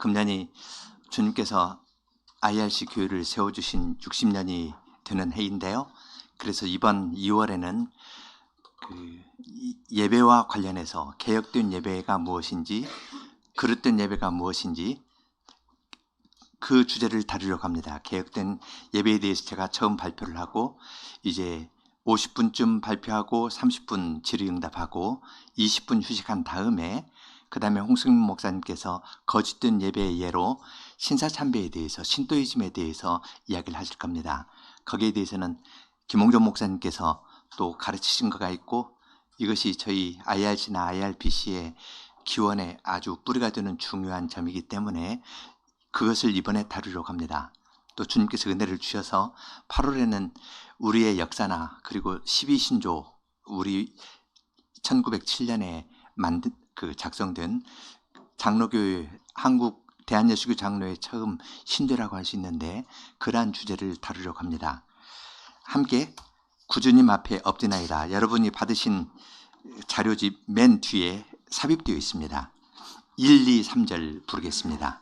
금년이 주님께서 IRC 교회를 세워주신 60년이 되는 해인데요. 그래서 이번 2월에는 예배와 관련해서 개혁된 예배가 무엇인지, 그릇된 예배가 무엇인지 그 주제를 다루려고 합니다. 개혁된 예배에 대해서 제가 처음 발표를 하고 이제 50분쯤 발표하고 30분 질의응답하고 20분 휴식한 다음에 그 다음에 홍승민 목사님께서 거짓된 예배의 예로 신사참배에 대해서, 신도이즘에 대해서 이야기를 하실 겁니다. 거기에 대해서는 김홍전 목사님께서 또 가르치신 거가 있고, 이것이 저희 IRC나 IRBC의 기원에 아주 뿌리가 되는 중요한 점이기 때문에 그것을 이번에 다루려고 합니다. 또 주님께서 은혜를 주셔서 8월에는 우리의 역사나 그리고 12신조, 우리 1907년에 작성된 장로교회, 한국 대한예수교 장로의 처음 신조라고 할 수 있는데 그러한 주제를 다루려고 합니다. 함께 구주님 앞에 엎드나이다. 여러분이 받으신 자료집 맨 뒤에 삽입되어 있습니다. 1, 2, 3절 부르겠습니다.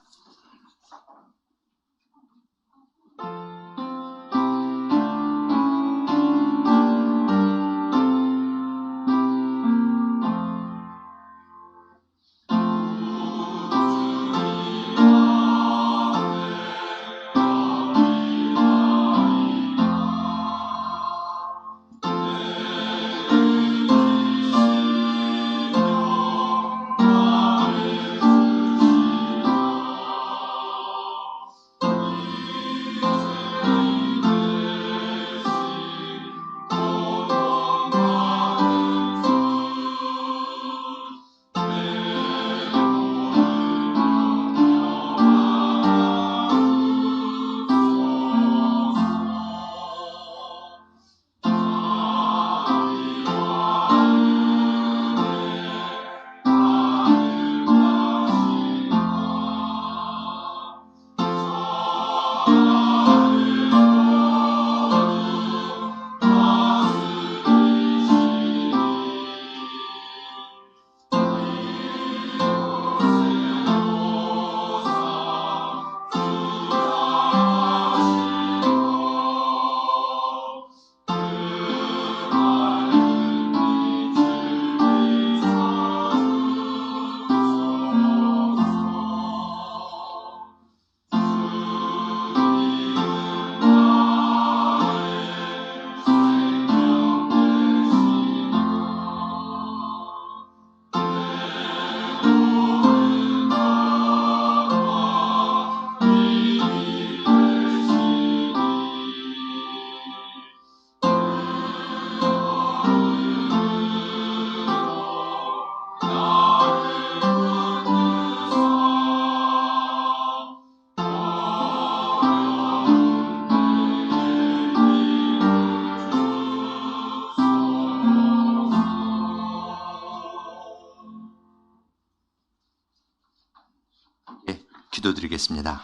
기도드리겠습니다.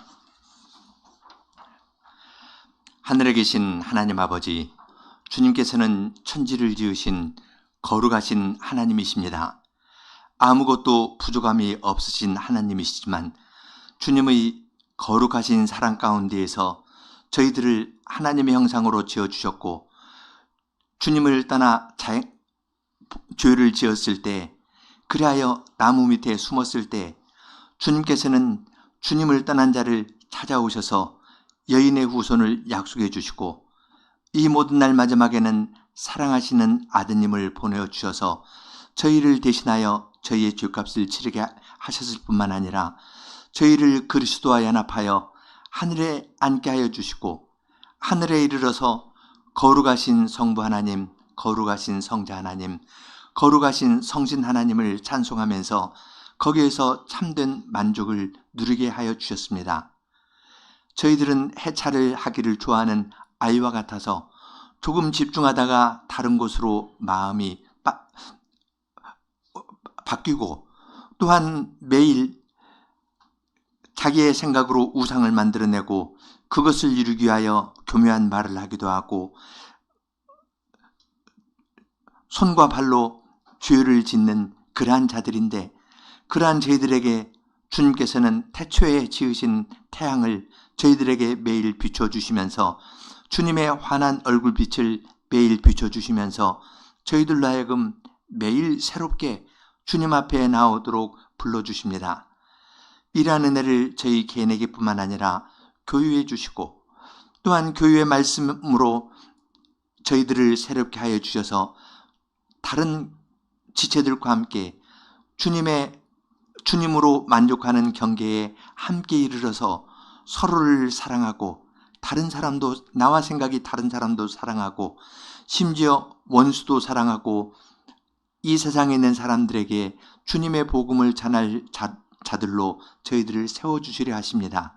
하늘에 계신 하나님 아버지, 주님께서는 천지를 지으신 거룩하신 하나님이십니다. 아무것도 부족함이 없으신 하나님이시지만 주님의 거룩하신 사랑 가운데에서 저희들을 하나님의 형상으로 지어주셨고, 주님을 떠나 죄를 지었을 때, 그리하여 나무 밑에 숨었을 때 주님께서는 주님을 떠난 자를 찾아오셔서 여인의 후손을 약속해 주시고, 이 모든 날 마지막에는 사랑하시는 아드님을 보내주셔서 저희를 대신하여 저희의 죄값을 치르게 하셨을 뿐만 아니라 저희를 그리스도와 연합하여 하늘에 앉게 하여 주시고, 하늘에 이르러서 거룩하신 성부 하나님, 거룩하신 성자 하나님, 거룩하신 성신 하나님을 찬송하면서 거기에서 참된 만족을 누리게 하여 주셨습니다. 저희들은 해찰을 하기를 좋아하는 아이와 같아서 조금 집중하다가 다른 곳으로 마음이 바뀌고, 또한 매일 자기의 생각으로 우상을 만들어내고 그것을 이루기 위하여 교묘한 말을 하기도 하고 손과 발로 죄를 짓는 그러한 자들인데, 그러한 저희들에게 주님께서는 태초에 지으신 태양을 저희들에게 매일 비춰주시면서 주님의 환한 얼굴빛을 매일 비춰주시면서 저희들로 하여금 매일 새롭게 주님 앞에 나오도록 불러주십니다. 이러한 은혜를 저희 개인에게뿐만 아니라 교유해 주시고 또한 교유의 말씀으로 저희들을 새롭게 하여 주셔서 다른 지체들과 함께 주님으로 만족하는 경계에 함께 이르러서 서로를 사랑하고 다른 사람도, 나와 생각이 다른 사람도 사랑하고 심지어 원수도 사랑하고 이 세상에 있는 사람들에게 주님의 복음을 전할 자들로 저희들을 세워주시려 하십니다.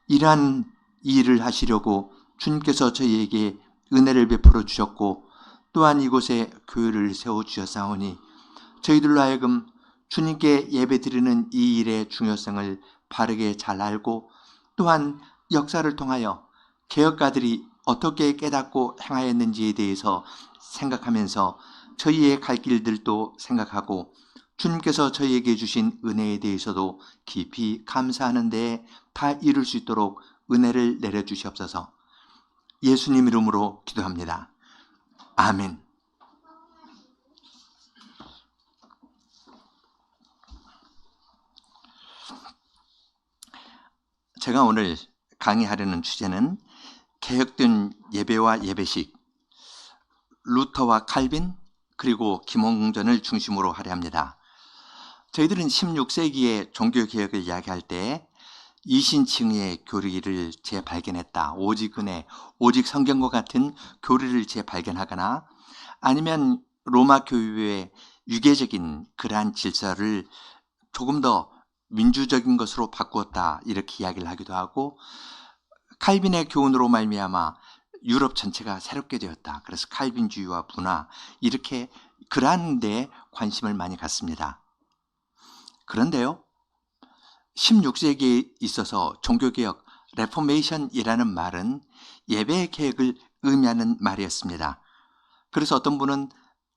이러한 일을 하시려고 주님께서 저희에게 은혜를 베풀어 주셨고 또한 이곳에 교회를 세워주셨사오니 저희들로 하여금 주님께 예배드리는 이 일의 중요성을 바르게 잘 알고 또한 역사를 통하여 개혁가들이 어떻게 깨닫고 행하였는지에 대해서 생각하면서 저희의 갈 길들도 생각하고 주님께서 저희에게 주신 은혜에 대해서도 깊이 감사하는 데에 다 이룰 수 있도록 은혜를 내려주시옵소서. 예수님 이름으로 기도합니다. 아멘. 제가 오늘 강의하려는 주제는 개혁된 예배와 예배식, 루터와 칼빈 그리고 김홍전을 중심으로 하려 합니다. 저희들은 16세기의 종교개혁을 이야기할 때 이신칭의 교리를 재발견했다. 오직 은혜, 오직 성경과 같은 교리를 재발견하거나 아니면 로마 교회의 유계적인 그러한 질서를 조금 더 민주적인 것으로 바꾸었다. 이렇게 이야기를 하기도 하고 칼빈의 교훈으로 말미암아 유럽 전체가 새롭게 되었다. 그래서 칼빈주의와 문화 이렇게 그러한 데에 관심을 많이 갖습니다. 그런데요. 16세기에 있어서 종교개혁, 레포메이션이라는 말은 예배의 개혁을 의미하는 말이었습니다. 그래서 어떤 분은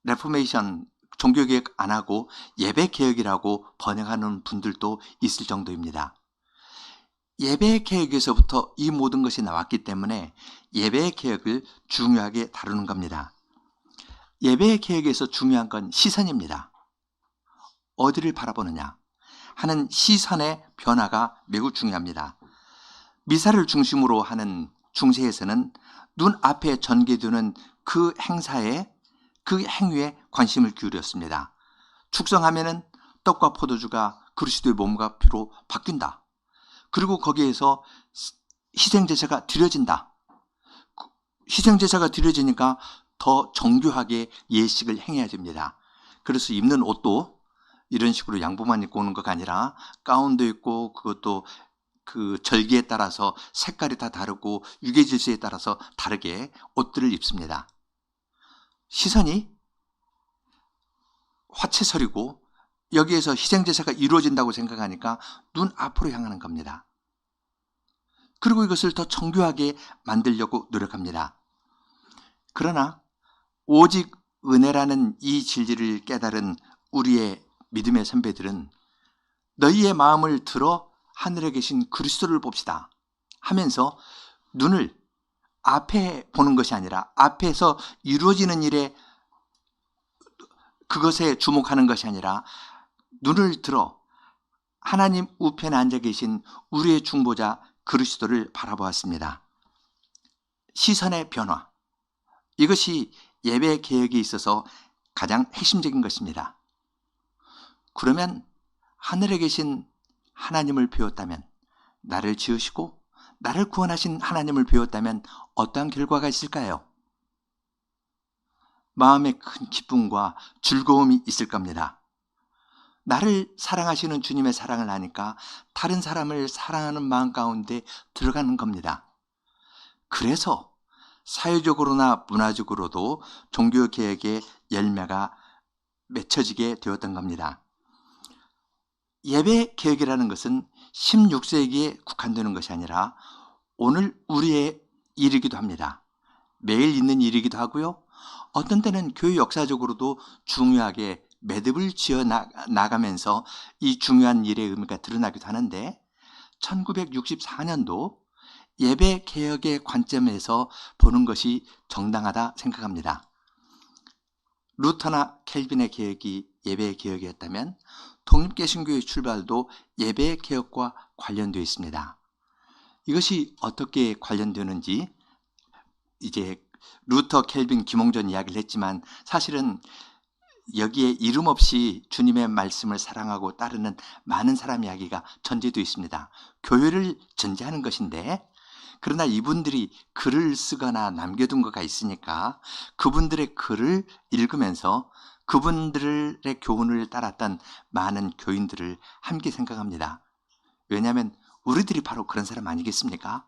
레포메이션, 종교개혁 안 하고 예배개혁이라고 번역하는 분들도 있을 정도입니다. 예배개혁에서부터 이 모든 것이 나왔기 때문에 예배개혁을 중요하게 다루는 겁니다. 예배개혁에서 중요한 건 시선입니다. 어디를 바라보느냐 하는 시선의 변화가 매우 중요합니다. 미사를 중심으로 하는 중세에서는 눈앞에 전개되는 그 행사에 그 행위에 관심을 기울였습니다. 축성하면은 떡과 포도주가 그리스도의 몸과 피로 바뀐다. 그리고 거기에서 희생제사가 드려진다. 희생제사가 드려지니까 더 정교하게 예식을 행해야 됩니다. 그래서 입는 옷도 이런 식으로 양복만 입고 오는 것가 아니라 가운도 있고 그것도 그 절기에 따라서 색깔이 다 다르고 유계질서에 따라서 다르게 옷들을 입습니다. 시선이 화채설이고 여기에서 희생제사가 이루어진다고 생각하니까 눈 앞으로 향하는 겁니다. 그리고 이것을 더 정교하게 만들려고 노력합니다. 그러나 오직 은혜라는 이 진리를 깨달은 우리의 믿음의 선배들은 너희의 마음을 들어 하늘에 계신 그리스도를 봅시다 하면서 눈을 앞에 보는 것이 아니라 앞에서 이루어지는 일에 그것에 주목하는 것이 아니라 눈을 들어 하나님 우편에 앉아 계신 우리의 중보자 그리스도를 바라보았습니다. 시선의 변화, 이것이 예배 개혁에 있어서 가장 핵심적인 것입니다. 그러면 하늘에 계신 하나님을 배웠다면, 나를 지으시고 나를 구원하신 하나님을 배웠다면 어떠한 결과가 있을까요? 마음에 큰 기쁨과 즐거움이 있을 겁니다. 나를 사랑하시는 주님의 사랑을 아니까 다른 사람을 사랑하는 마음 가운데 들어가는 겁니다. 그래서 사회적으로나 문화적으로도 종교개혁의 열매가 맺혀지게 되었던 겁니다. 예배개혁이라는 것은 16세기에 국한되는 것이 아니라 오늘 우리의 일이기도 합니다. 매일 있는 일이기도 하고요. 어떤 때는 교회 역사적으로도 중요하게 매듭을 지어 나가면서 이 중요한 일의 의미가 드러나기도 하는데 1964년도 예배 개혁의 관점에서 보는 것이 정당하다 생각합니다. 루터나 켈빈의 개혁이 예배 개혁이었다면 독립개신교의 출발도 예배 개혁과 관련되어 있습니다. 이것이 어떻게 관련되는지 이제 루터, 켈빈, 김홍전 이야기를 했지만 사실은 여기에 이름 없이 주님의 말씀을 사랑하고 따르는 많은 사람 이야기가 전제되어 있습니다. 교회를 전제하는 것인데 그러나 이분들이 글을 쓰거나 남겨둔 거가 있으니까 그분들의 글을 읽으면서 그분들의 교훈을 따랐던 많은 교인들을 함께 생각합니다. 왜냐하면 우리들이 바로 그런 사람 아니겠습니까?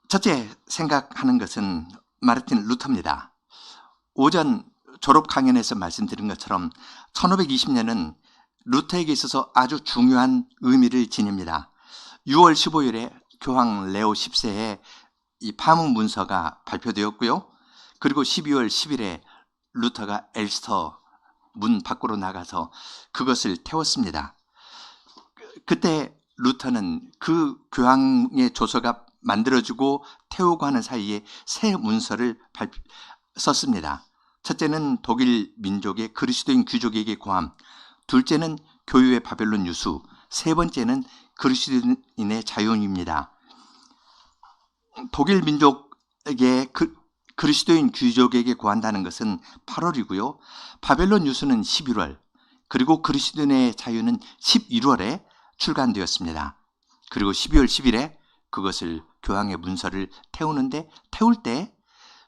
첫째 생각하는 것은 마르틴 루터입니다. 오전 졸업 강연에서 말씀드린 것처럼 1520년은 루터에게 있어서 아주 중요한 의미를 지닙니다. 6월 15일에 교황 레오 10세의 이 파문 문서가 발표되었고요. 그리고 12월 10일에 루터가 엘스터 문 밖으로 나가서 그것을 태웠습니다. 그때 루터는 그 교황의 조서가 만들어지고 태우고 하는 사이에 새 문서를 썼습니다. 첫째는 독일 민족의 그리스도인 귀족에게 고함, 둘째는 교유의 바벨론 유수, 세 번째는 그리스도인의 자유입니다. 독일 민족에게 그리스도인 귀족에게 고한다는 것은 8월이고요. 바벨론 유수는 11월, 그리고 그리스도인의 자유는 11월에 출간되었습니다. 그리고 12월 10일에 그것을 교황의 문서를 태우는데 태울 때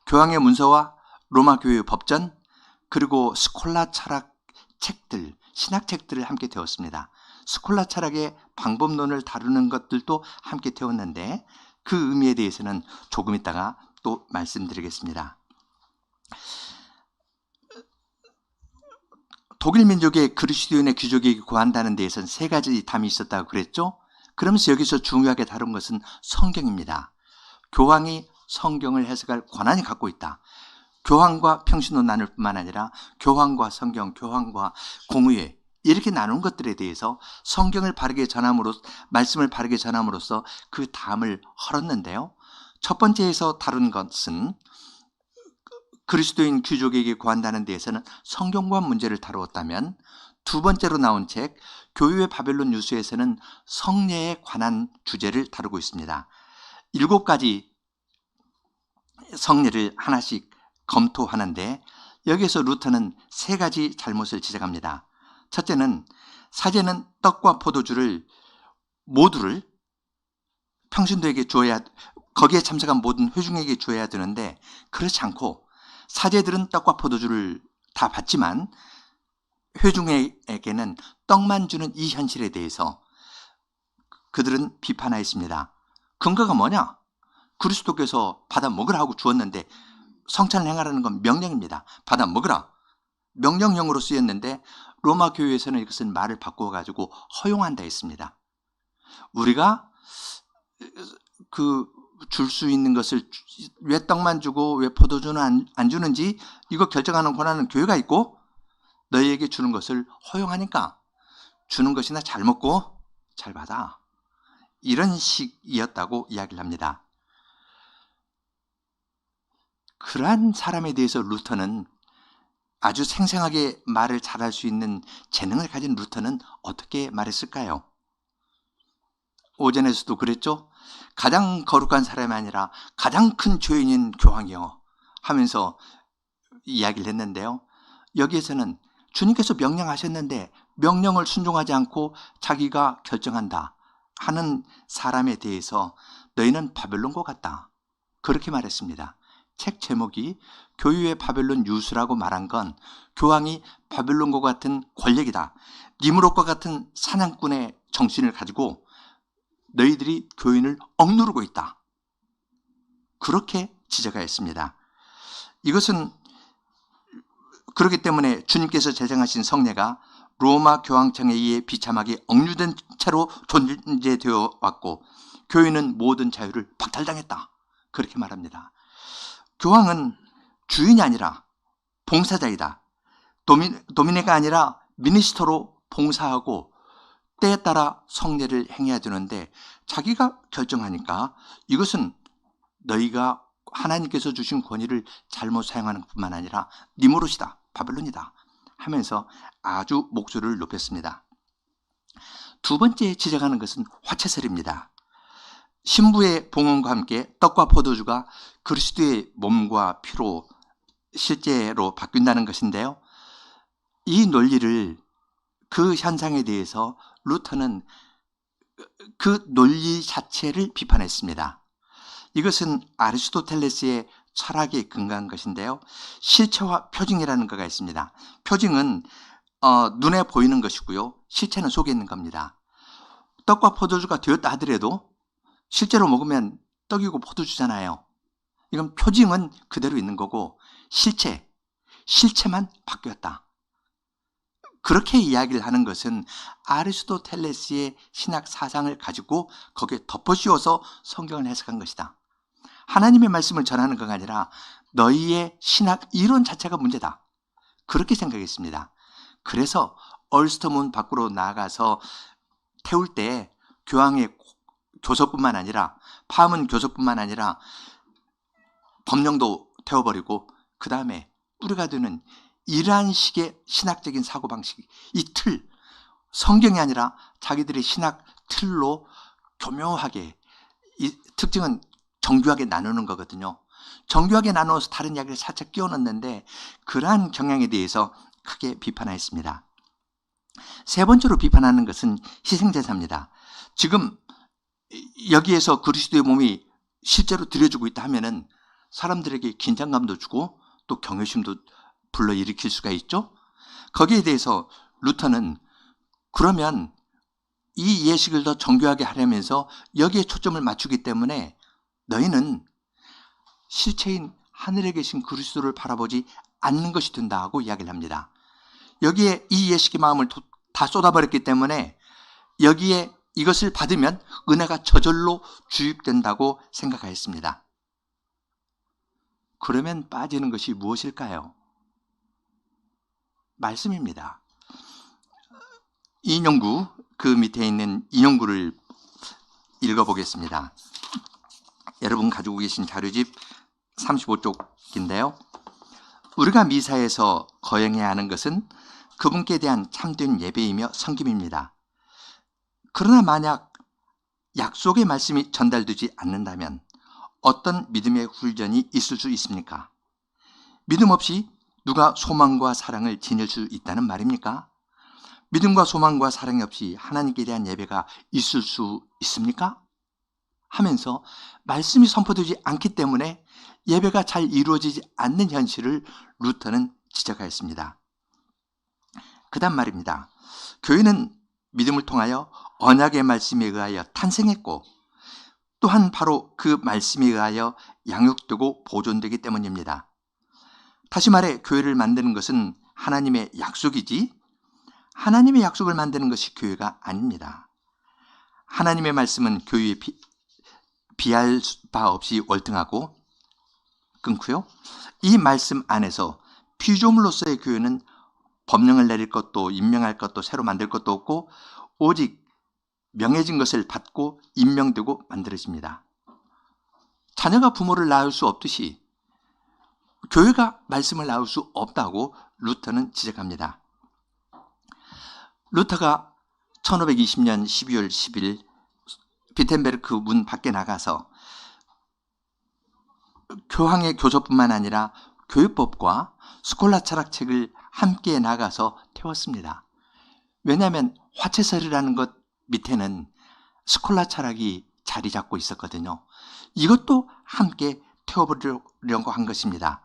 교황의 문서와 로마 교회 법전 그리고 스콜라 철학 책들, 신학책들을 함께 태웠습니다. 스콜라 철학의 방법론을 다루는 것들도 함께 태웠는데 그 의미에 대해서는 조금 있다가 또 말씀드리겠습니다. 독일 민족의 그리스도인의 귀족에게 고한다는 데에서는 세 가지 담이 있었다고 그랬죠. 그러면서 여기서 중요하게 다룬 것은 성경입니다. 교황이 성경을 해석할 권한이 갖고 있다. 교황과 평신도 나눌 뿐만 아니라 교황과 성경, 교황과 공의회 이렇게 나눈 것들에 대해서 성경을 바르게 전함으로써 말씀을 바르게 전함으로써 그 담을 헐었는데요. 첫 번째에서 다룬 것은 그리스도인 귀족에게 고한다는 데에서는 성경과 문제를 다루었다면 두 번째로 나온 책 교유의 바벨론 유수에서는 성례에 관한 주제를 다루고 있습니다. 7가지 성례를 하나씩 검토하는데 여기에서 루터는 3가지 잘못을 지적합니다. 첫째는 사제는 떡과 포도주를 모두를 평신도에게 주어야, 거기에 참석한 모든 회중에게 주어야 되는데 그렇지 않고 사제들은 떡과 포도주를 다 받지만 회중에게는 떡만 주는 이 현실에 대해서 그들은 비판하였습니다. 근거가 뭐냐? 그리스도께서 받아 먹으라 하고 주었는데 성찬을 행하라는 건 명령입니다. 받아 먹으라. 명령형으로 쓰였는데 로마 교회에서는 이것은 말을 바꾸어 가지고 허용한다 했습니다. 우리가 줄 수 있는 것을 왜 떡만 주고 왜 포도주는 안 주는지 이거 결정하는 권한은 교회가 있고 너희에게 주는 것을 허용하니까 주는 것이나 잘 먹고 잘 받아. 이런 식이었다고 이야기를 합니다. 그러한 사람에 대해서 루터는 아주 생생하게 말을 잘할 수 있는 재능을 가진 루터는 어떻게 말했을까요? 오전에서도 그랬죠? 가장 거룩한 사람이 아니라 가장 큰 죄인인 교황이요 하면서 이야기를 했는데요. 여기에서는 주님께서 명령하셨는데 명령을 순종하지 않고 자기가 결정한다 하는 사람에 대해서 너희는 바벨론과 같다. 그렇게 말했습니다. 책 제목이 교유의 바벨론 유수라고 말한 건 교황이 바벨론과 같은 권력이다. 니무롯과 같은 사냥꾼의 정신을 가지고 너희들이 교인을 억누르고 있다. 그렇게 지적하였습니다. 이것은 그렇기 때문에 주님께서 제정하신 성례가 로마 교황청에 의해 비참하게 억류된 채로 존재되어 왔고 교인은 모든 자유를 박탈당했다. 그렇게 말합니다. 교황은 주인이 아니라 봉사자이다. 도미네가 아니라 미니스터로 봉사하고 때에 따라 성례를 행해야 되는데 자기가 결정하니까 이것은 너희가 하나님께서 주신 권위를 잘못 사용하는 것뿐만 아니라 니무롯이다, 바벨론이다 하면서 아주 목소리를 높였습니다. 두 번째 지적하는 것은 화채설입니다. 신부의 봉헌과 함께 떡과 포도주가 그리스도의 몸과 피로 실제로 바뀐다는 것인데요. 이 논리를, 그 현상에 대해서 루터는 그 논리 자체를 비판했습니다. 이것은 아리스토텔레스의 철학에 근거한 것인데요. 실체와 표징이라는 거가 있습니다. 표징은 눈에 보이는 것이고요. 실체는 속에 있는 겁니다. 떡과 포도주가 되었다 하더라도 실제로 먹으면 떡이고 포도주잖아요. 이건 표징은 그대로 있는 거고 실체만 바뀌었다. 그렇게 이야기를 하는 것은 아리스토텔레스의 신학 사상을 가지고 거기에 덮어씌워서 성경을 해석한 것이다. 하나님의 말씀을 전하는 것가 아니라 너희의 신학 이론 자체가 문제다. 그렇게 생각했습니다. 그래서 얼스터문 밖으로 나가서 태울 때 교황의 교서뿐만 아니라 파문 교서뿐만 아니라 법령도 태워버리고 그 다음에 뿌리가 되는 이러한 식의 신학적인 사고방식, 이 틀, 성경이 아니라 자기들의 신학 틀로 교묘하게, 이 특징은 정교하게 나누는 거거든요. 정교하게 나누어서 다른 이야기를 살짝 끼워 넣는데 그러한 경향에 대해서 크게 비판하였습니다. 세 번째로 비판하는 것은 희생제사입니다. 지금 여기에서 그리스도의 몸이 실제로 드려지고 있다 하면은 사람들에게 긴장감도 주고 또 경외심도 불러일으킬 수가 있죠. 거기에 대해서 루터는 그러면 이 예식을 더 정교하게 하려면서 여기에 초점을 맞추기 때문에 너희는 실체인 하늘에 계신 그리스도를 바라보지 않는 것이 된다 하고 이야기를 합니다. 여기에 이 예식의 마음을 다 쏟아버렸기 때문에 여기에 이것을 받으면 은혜가 저절로 주입된다고 생각하였습니다. 그러면 빠지는 것이 무엇일까요? 말씀입니다. 인용구, 그 밑에 있는 인용구를 읽어보겠습니다. 여러분 가지고 계신 자료집 35쪽인데요. 우리가 미사에서 거행해야 하는 것은 그분께 대한 참된 예배이며 섬김입니다. 그러나 만약 약속의 말씀이 전달되지 않는다면 어떤 믿음의 훈련이 있을 수 있습니까? 믿음 없이 누가 소망과 사랑을 지닐 수 있다는 말입니까? 믿음과 소망과 사랑이 없이 하나님께 대한 예배가 있을 수 있습니까? 하면서 말씀이 선포되지 않기 때문에 예배가 잘 이루어지지 않는 현실을 루터는 지적하였습니다. 그 다음 말입니다. 교회는 믿음을 통하여 언약의 말씀에 의하여 탄생했고 또한 바로 그 말씀에 의하여 양육되고 보존되기 때문입니다. 다시 말해 교회를 만드는 것은 하나님의 약속이지 하나님의 약속을 만드는 것이 교회가 아닙니다. 하나님의 말씀은 교회에 비할 바 없이 월등하고 끊고요. 이 말씀 안에서 피조물로서의 교회는 법령을 내릴 것도 임명할 것도 새로 만들 것도 없고 오직 명해진 것을 받고 임명되고 만들어집니다. 자녀가 부모를 낳을 수 없듯이 교회가 말씀을 낳을 수 없다고 루터는 지적합니다. 루터가 1520년 12월 10일 비텐베르크 문 밖에 나가서 교황의 교서뿐만 아니라 교회법과 스콜라 철학책을 함께 나가서 태웠습니다. 왜냐하면 화채설이라는 것 밑에는 스콜라 철학이 자리 잡고 있었거든요. 이것도 함께 태워보려고 한 것입니다.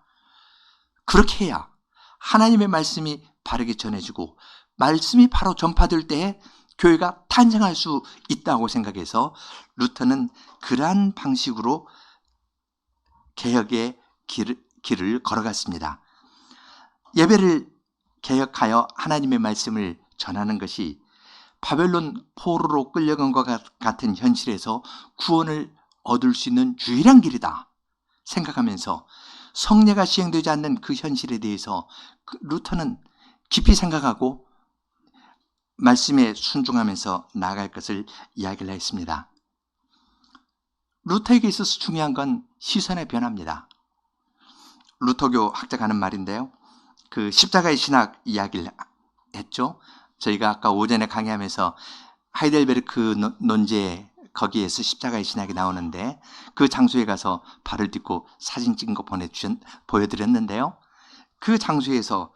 그렇게 해야 하나님의 말씀이 바르게 전해지고 말씀이 바로 전파될 때에 교회가 탄생할 수 있다고 생각해서 루터는 그러한 방식으로 개혁의 길을 걸어갔습니다. 예배를 개혁하여 하나님의 말씀을 전하는 것이 바벨론 포로로 끌려간 것 같은 현실에서 구원을 얻을 수 있는 유일한 길이다 생각하면서 성례가 시행되지 않는 그 현실에 대해서 루터는 깊이 생각하고 말씀에 순종하면서 나아갈 것을 이야기를 했습니다. 루터에게 있어서 중요한 건 시선의 변화입니다. 루터교 학자가 하는 말인데요. 그 십자가의 신학 이야기를 했죠. 저희가 아까 오전에 강의하면서 하이델베르크 논제 거기에서 십자가의 신학이 나오는데 그 장소에 가서 발을 딛고 사진 찍은 거 보여드렸는데요. 그 장소에서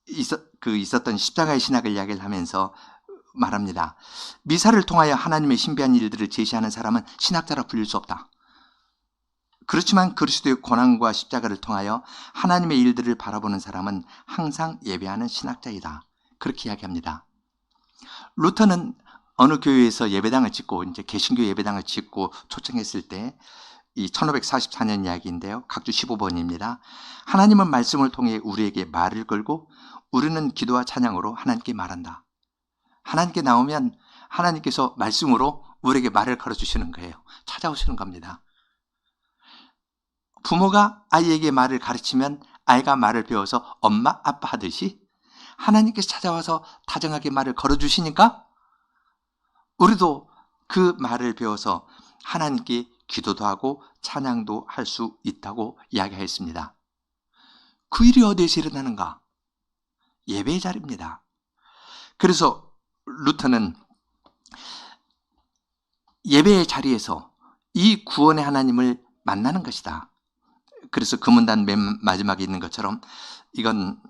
있었던 십자가의 신학을 이야기를 하면서 말합니다. 미사를 통하여 하나님의 신비한 일들을 제시하는 사람은 신학자라 불릴 수 없다. 그렇지만 그리스도의 고난과 십자가를 통하여 하나님의 일들을 바라보는 사람은 항상 예배하는 신학자이다. 그렇게 이야기합니다. 루터는 어느 교회에서 예배당을 짓고 이제 개신교 예배당을 짓고 초청했을 때 이 1544년 이야기인데요. 각주 15번입니다. 하나님은 말씀을 통해 우리에게 말을 걸고 우리는 기도와 찬양으로 하나님께 말한다. 하나님께 나오면 하나님께서 말씀으로 우리에게 말을 걸어주시는 거예요. 찾아오시는 겁니다. 부모가 아이에게 말을 가르치면 아이가 말을 배워서 엄마, 아빠 하듯이 하나님께서 찾아와서 다정하게 말을 걸어주시니까 우리도 그 말을 배워서 하나님께 기도도 하고 찬양도 할 수 있다고 이야기했습니다. 그 일이 어디에서 일어나는가? 예배의 자리입니다. 그래서 루터는 예배의 자리에서 이 구원의 하나님을 만나는 것이다. 그래서 그 문단 맨 마지막에 있는 것처럼 이건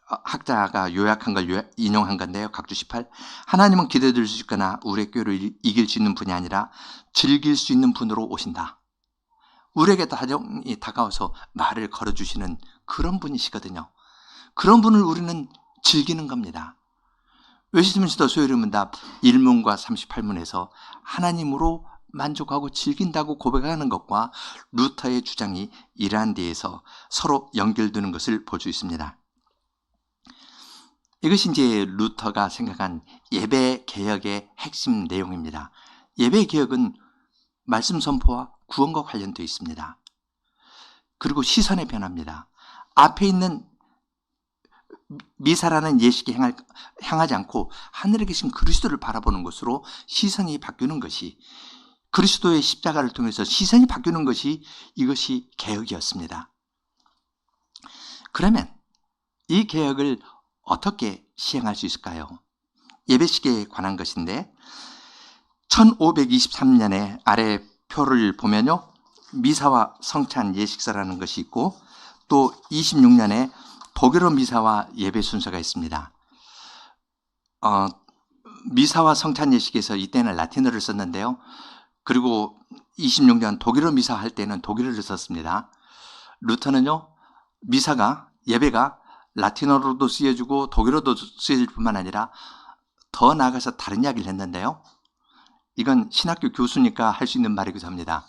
학자가 요약한 걸 인용한 건데요. 각주 18. 하나님은 기도드릴 수 있거나 우리의 꾀를 이길 수 있는 분이 아니라 즐길 수 있는 분으로 오신다. 우리에게 다정히 다가와서 말을 걸어주시는 그런 분이시거든요. 그런 분을 우리는 즐기는 겁니다. 웨스트민스터 소요리문답 1문과 38문에서 하나님으로 만족하고 즐긴다고 고백하는 것과 루터의 주장이 이러한 데에서 서로 연결되는 것을 볼 수 있습니다. 이것이 이제 루터가 생각한 예배 개혁의 핵심 내용입니다. 예배 개혁은 말씀 선포와 구원과 관련되어 있습니다. 그리고 시선의 변화입니다. 앞에 있는 미사라는 예식에 향하지 않고 하늘에 계신 그리스도를 바라보는 것으로 시선이 바뀌는 것이, 그리스도의 십자가를 통해서 시선이 바뀌는 것이, 이것이 개혁이었습니다. 그러면 이 개혁을 어떻게 시행할 수 있을까요? 예배식에 관한 것인데 1523년에 아래 표를 보면요, 미사와 성찬 예식사라는 것이 있고 또 26년에 독일어 미사와 예배 순서가 있습니다. 미사와 성찬 예식에서 이때는 라틴어를 썼는데요. 그리고 26년 독일어 미사 할 때는 독일어를 썼습니다. 루터는요, 미사가, 예배가 라틴어로도 쓰여지고 독일어도 쓰여질 뿐만 아니라 더 나아가서 다른 이야기를 했는데요. 이건 신학교 교수니까 할 수 있는 말이기도 합니다.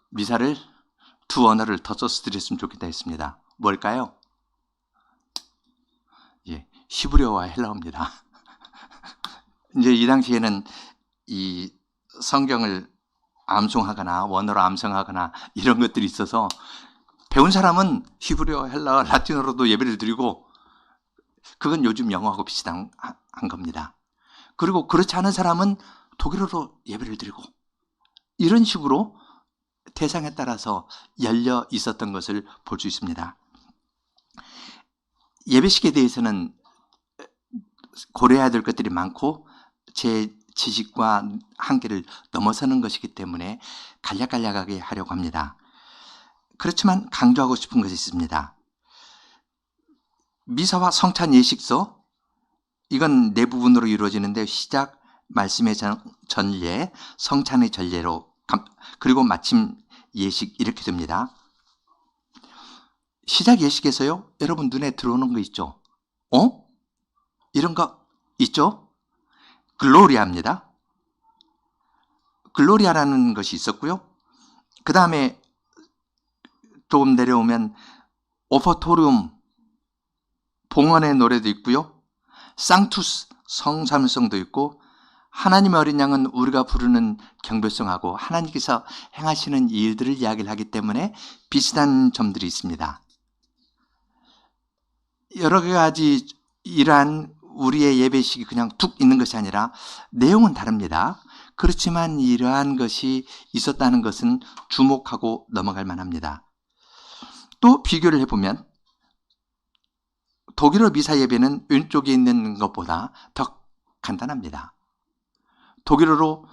미사를 두 언어를 더 써서 드렸으면 좋겠다 했습니다. 뭘까요? 예, 히브리어와 헬라어입니다. 이제 이 당시에는 이 성경을 암송하거나 원어로 암송하거나 이런 것들이 있어서 배운 사람은 히브리어, 헬라어, 라틴어로도 예배를 드리고, 그건 요즘 영어하고 비슷한 겁니다. 그리고 그렇지 않은 사람은 독일어로 예배를 드리고, 이런 식으로 대상에 따라서 열려 있었던 것을 볼 수 있습니다. 예배식에 대해서는 고려해야 될 것들이 많고 제 지식과 한계를 넘어서는 것이기 때문에 간략간략하게 하려고 합니다. 그렇지만 강조하고 싶은 것이 있습니다. 미사와 성찬 예식서, 이건 네 부분으로 이루어지는데 시작, 말씀의 전례, 성찬의 전례로, 그리고 마침 예식, 이렇게 됩니다. 시작 예식에서요, 여러분 눈에 들어오는 거 있죠? 이런 거 있죠? 글로리아입니다. 글로리아라는 것이 있었고요. 그 다음에 조금 내려오면 오퍼토리움, 봉헌의 노래도 있고요. 상투스, 성삼성도 있고, 하나님의 어린 양은 우리가 부르는 경배송하고 하나님께서 행하시는 일들을 이야기를 하기 때문에 비슷한 점들이 있습니다. 여러 가지 이러한 우리의 예배식이 그냥 툭 있는 것이 아니라 내용은 다릅니다. 그렇지만 이러한 것이 있었다는 것은 주목하고 넘어갈 만합니다. 또 비교를 해보면 독일어 미사 예배는 왼쪽에 있는 것보다 더 간단합니다. 독일어로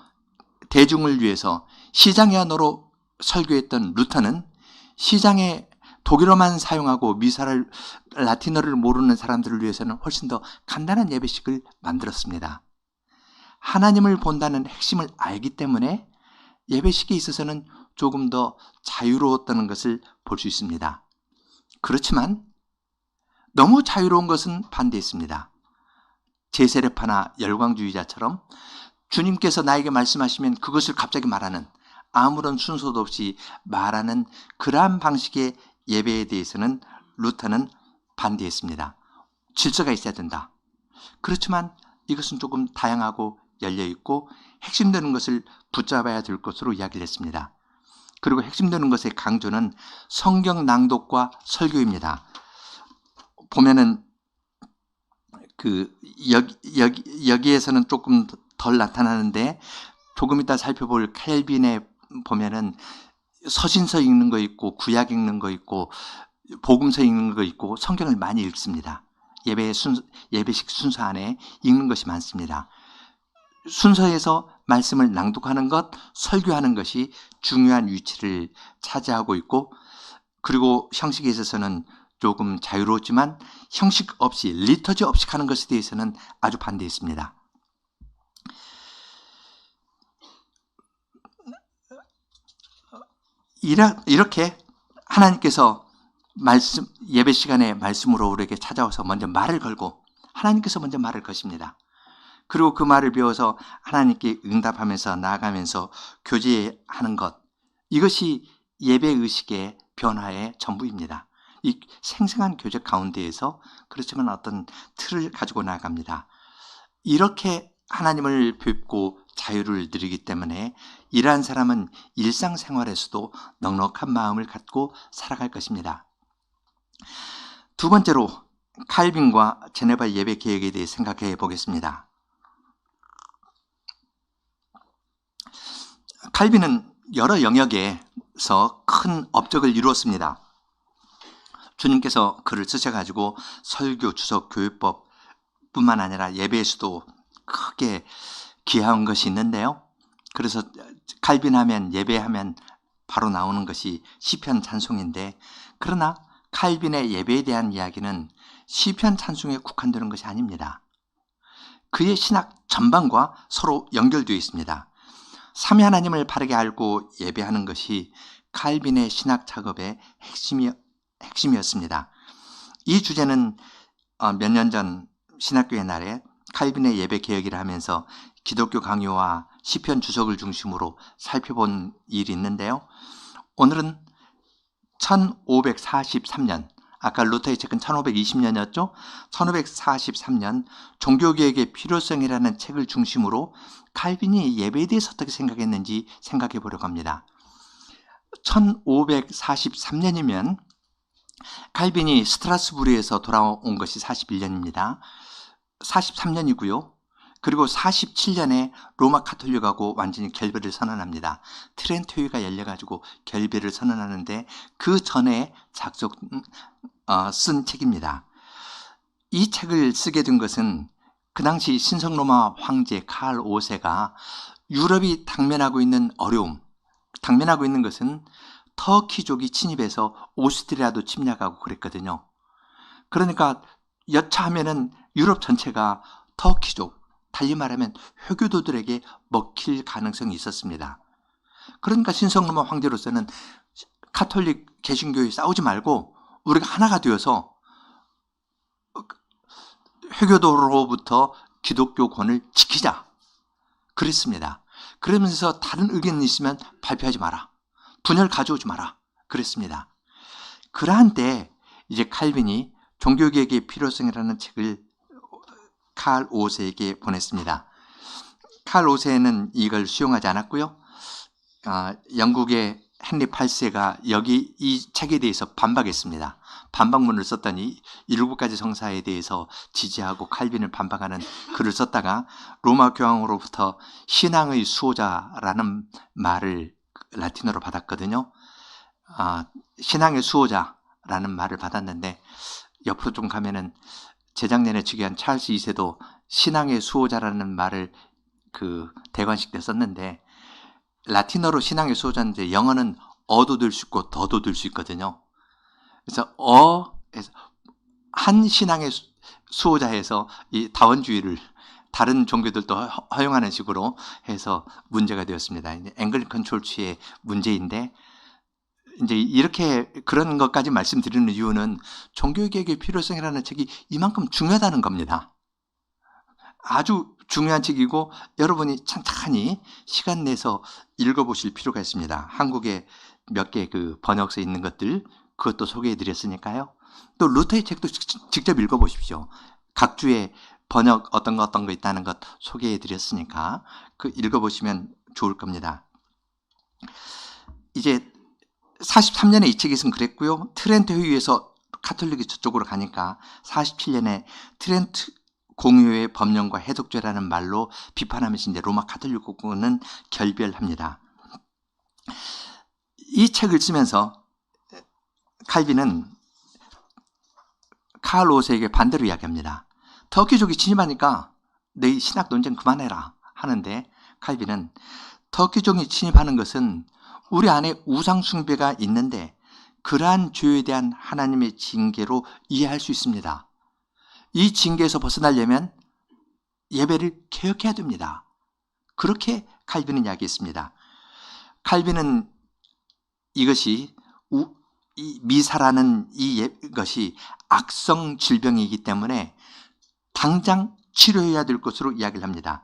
대중을 위해서 시장의 언어로 설교했던 루터는 시장에 독일어만 사용하고 미사를 라틴어를 모르는 사람들을 위해서는 훨씬 더 간단한 예배식을 만들었습니다. 하나님을 본다는 핵심을 알기 때문에 예배식에 있어서는 조금 더 자유로웠다는 것을 볼 수 있습니다. 그렇지만 너무 자유로운 것은 반대했습니다. 제세례파나 열광주의자처럼 주님께서 나에게 말씀하시면 그것을 갑자기 말하는, 아무런 순서도 없이 말하는 그러한 방식의 예배에 대해서는 루터는 반대했습니다. 질서가 있어야 된다. 그렇지만 이것은 조금 다양하고 열려있고 핵심되는 것을 붙잡아야 될 것으로 이야기를 했습니다. 그리고 핵심되는 것의 강조는 성경 낭독과 설교입니다. 보면은 여기에서는 조금 덜 나타나는데 조금 이따 살펴볼 칼빈에 보면은 서신서 읽는 거 있고 구약 읽는 거 있고 복음서 읽는 거 있고 성경을 많이 읽습니다. 예배식 순서 안에 읽는 것이 많습니다. 순서에서 말씀을 낭독하는 것, 설교하는 것이 중요한 위치를 차지하고 있고, 그리고 형식에 있어서는 조금 자유로웠지만 형식 없이, 리터지 없이 하는 것에 대해서는 아주 반대했습니다. 이렇게 하나님께서 예배 시간에 말씀으로 우리에게 찾아와서 먼저 말을 걸고 하나님께서 먼저 말을 거십니다. 그리고 그 말을 배워서 하나님께 응답하면서 나아가면서 교제하는 것, 이것이 예배의식의 변화의 전부입니다. 이 생생한 교제 가운데에서 그렇지만 어떤 틀을 가지고 나아갑니다. 이렇게 하나님을 뵙고 자유를 누리기 때문에 이러한 사람은 일상생활에서도 넉넉한 마음을 갖고 살아갈 것입니다. 두 번째로 칼빈과 제네바 예배 개혁에 대해 생각해 보겠습니다. 칼빈은 여러 영역에서 큰 업적을 이루었습니다. 주님께서 글을 쓰셔가지고 설교, 주석, 교회법 뿐만 아니라 예배에서도 크게 기여한 것이 있는데요. 그래서 칼빈하면, 예배하면 바로 나오는 것이 시편 찬송인데, 그러나 칼빈의 예배에 대한 이야기는 시편 찬송에 국한되는 것이 아닙니다. 그의 신학 전반과 서로 연결되어 있습니다. 삼위 하나님을 바르게 알고 예배하는 것이 칼빈의 신학 작업의 핵심이었습니다. 이 주제는 몇 년 전 신학교의 날에 칼빈의 예배 개혁이라 하면서 기독교 강요와 시편 주석을 중심으로 살펴본 일이 있는데요. 오늘은 1543년, 아까 루터의 책은 1520년이었죠. 1543년 종교개혁의 필요성이라는 책을 중심으로 칼빈이 예배에 대해서 어떻게 생각했는지 생각해 보려고 합니다. 1543년이면 칼빈이 스트라스부르에서 돌아온 것이 41년입니다. 43년이고요. 그리고 47년에 로마 카톨릭하고 완전히 결별을 선언합니다. 트렌토 회의가 열려가지고 결별을 선언하는데 그 전에 쓴 책입니다. 이 책을 쓰게 된 것은 그 당시 신성로마 황제 칼 5세가 유럽이 당면하고 있는 어려움, 당면하고 있는 것은 터키족이 침입해서 오스트리아도 침략하고 그랬거든요. 그러니까 여차하면은 유럽 전체가 터키족, 달리 말하면 회교도들에게 먹힐 가능성이 있었습니다. 그러니까 신성로마 황제로서는 카톨릭 개신교에 싸우지 말고 우리가 하나가 되어서 회교도로부터 기독교권을 지키자 그랬습니다. 그러면서 다른 의견이 있으면 발표하지 마라, 분열 가져오지 마라 그랬습니다. 그러한 때 이제 칼빈이 종교개혁의 필요성이라는 책을 칼 5세에게 보냈습니다. 칼 5세는 이걸 수용하지 않았고요. 영국의 헨리 8세가 여기 이 책에 대해서 반박했습니다. 반박문을 썼더니 7가지 성사에 대해서 지지하고 칼빈을 반박하는 글을 썼다가 로마 교황으로부터 신앙의 수호자라는 말을 라틴어로 받았거든요. 신앙의 수호자라는 말을 받았는데 옆으로 좀 가면은 재작년에 즉위한 찰스 2세도 신앙의 수호자라는 말을 그 대관식 때 썼는데 라틴어로 신앙의 수호자인데 영어는 어도 들 수 있고 더도 들 수 있거든요. 그래서 한 신앙의 수호자에서 이 다원주의를 다른 종교들도 허용하는 식으로 해서 문제가 되었습니다. 앵글리칸 철치의 문제인데 이제 이렇게 그런 것까지 말씀드리는 이유는 종교개혁의 필요성이라는 책이 이만큼 중요하다는 겁니다. 아주 중요한 책이고 여러분이 찬찬히 시간 내서 읽어보실 필요가 있습니다. 한국에 몇 개 그 번역서에 있는 것들 그것도 소개해드렸으니까요. 또 루터의 책도 직접 읽어보십시오. 각 주에 번역 어떤 거 있다는 것 소개해드렸으니까 그 읽어보시면 좋을 겁니다. 이제 43년에 이 책이 있으면 그랬고요. 트렌트 회의에서 카톨릭이 저쪽으로 가니까 47년에 트렌트 공유의 법령과 해독죄라는 말로 비판하면서 이제 로마 카톨릭국은 결별합니다. 이 책을 쓰면서 칼빈은 칼 5세에게 반대로 이야기합니다. 터키족이 침입하니까 너희 신학 논쟁 그만해라 하는데 칼빈은 터키족이 침입하는 것은 우리 안에 우상 숭배가 있는데 그러한 죄에 대한 하나님의 징계로 이해할 수 있습니다. 이 징계에서 벗어나려면 예배를 개혁해야 됩니다. 그렇게 칼빈은 이야기했습니다. 칼빈은 이것이 이 미사라는 이것이 악성 질병이기 때문에 당장 치료해야 될 것으로 이야기를 합니다.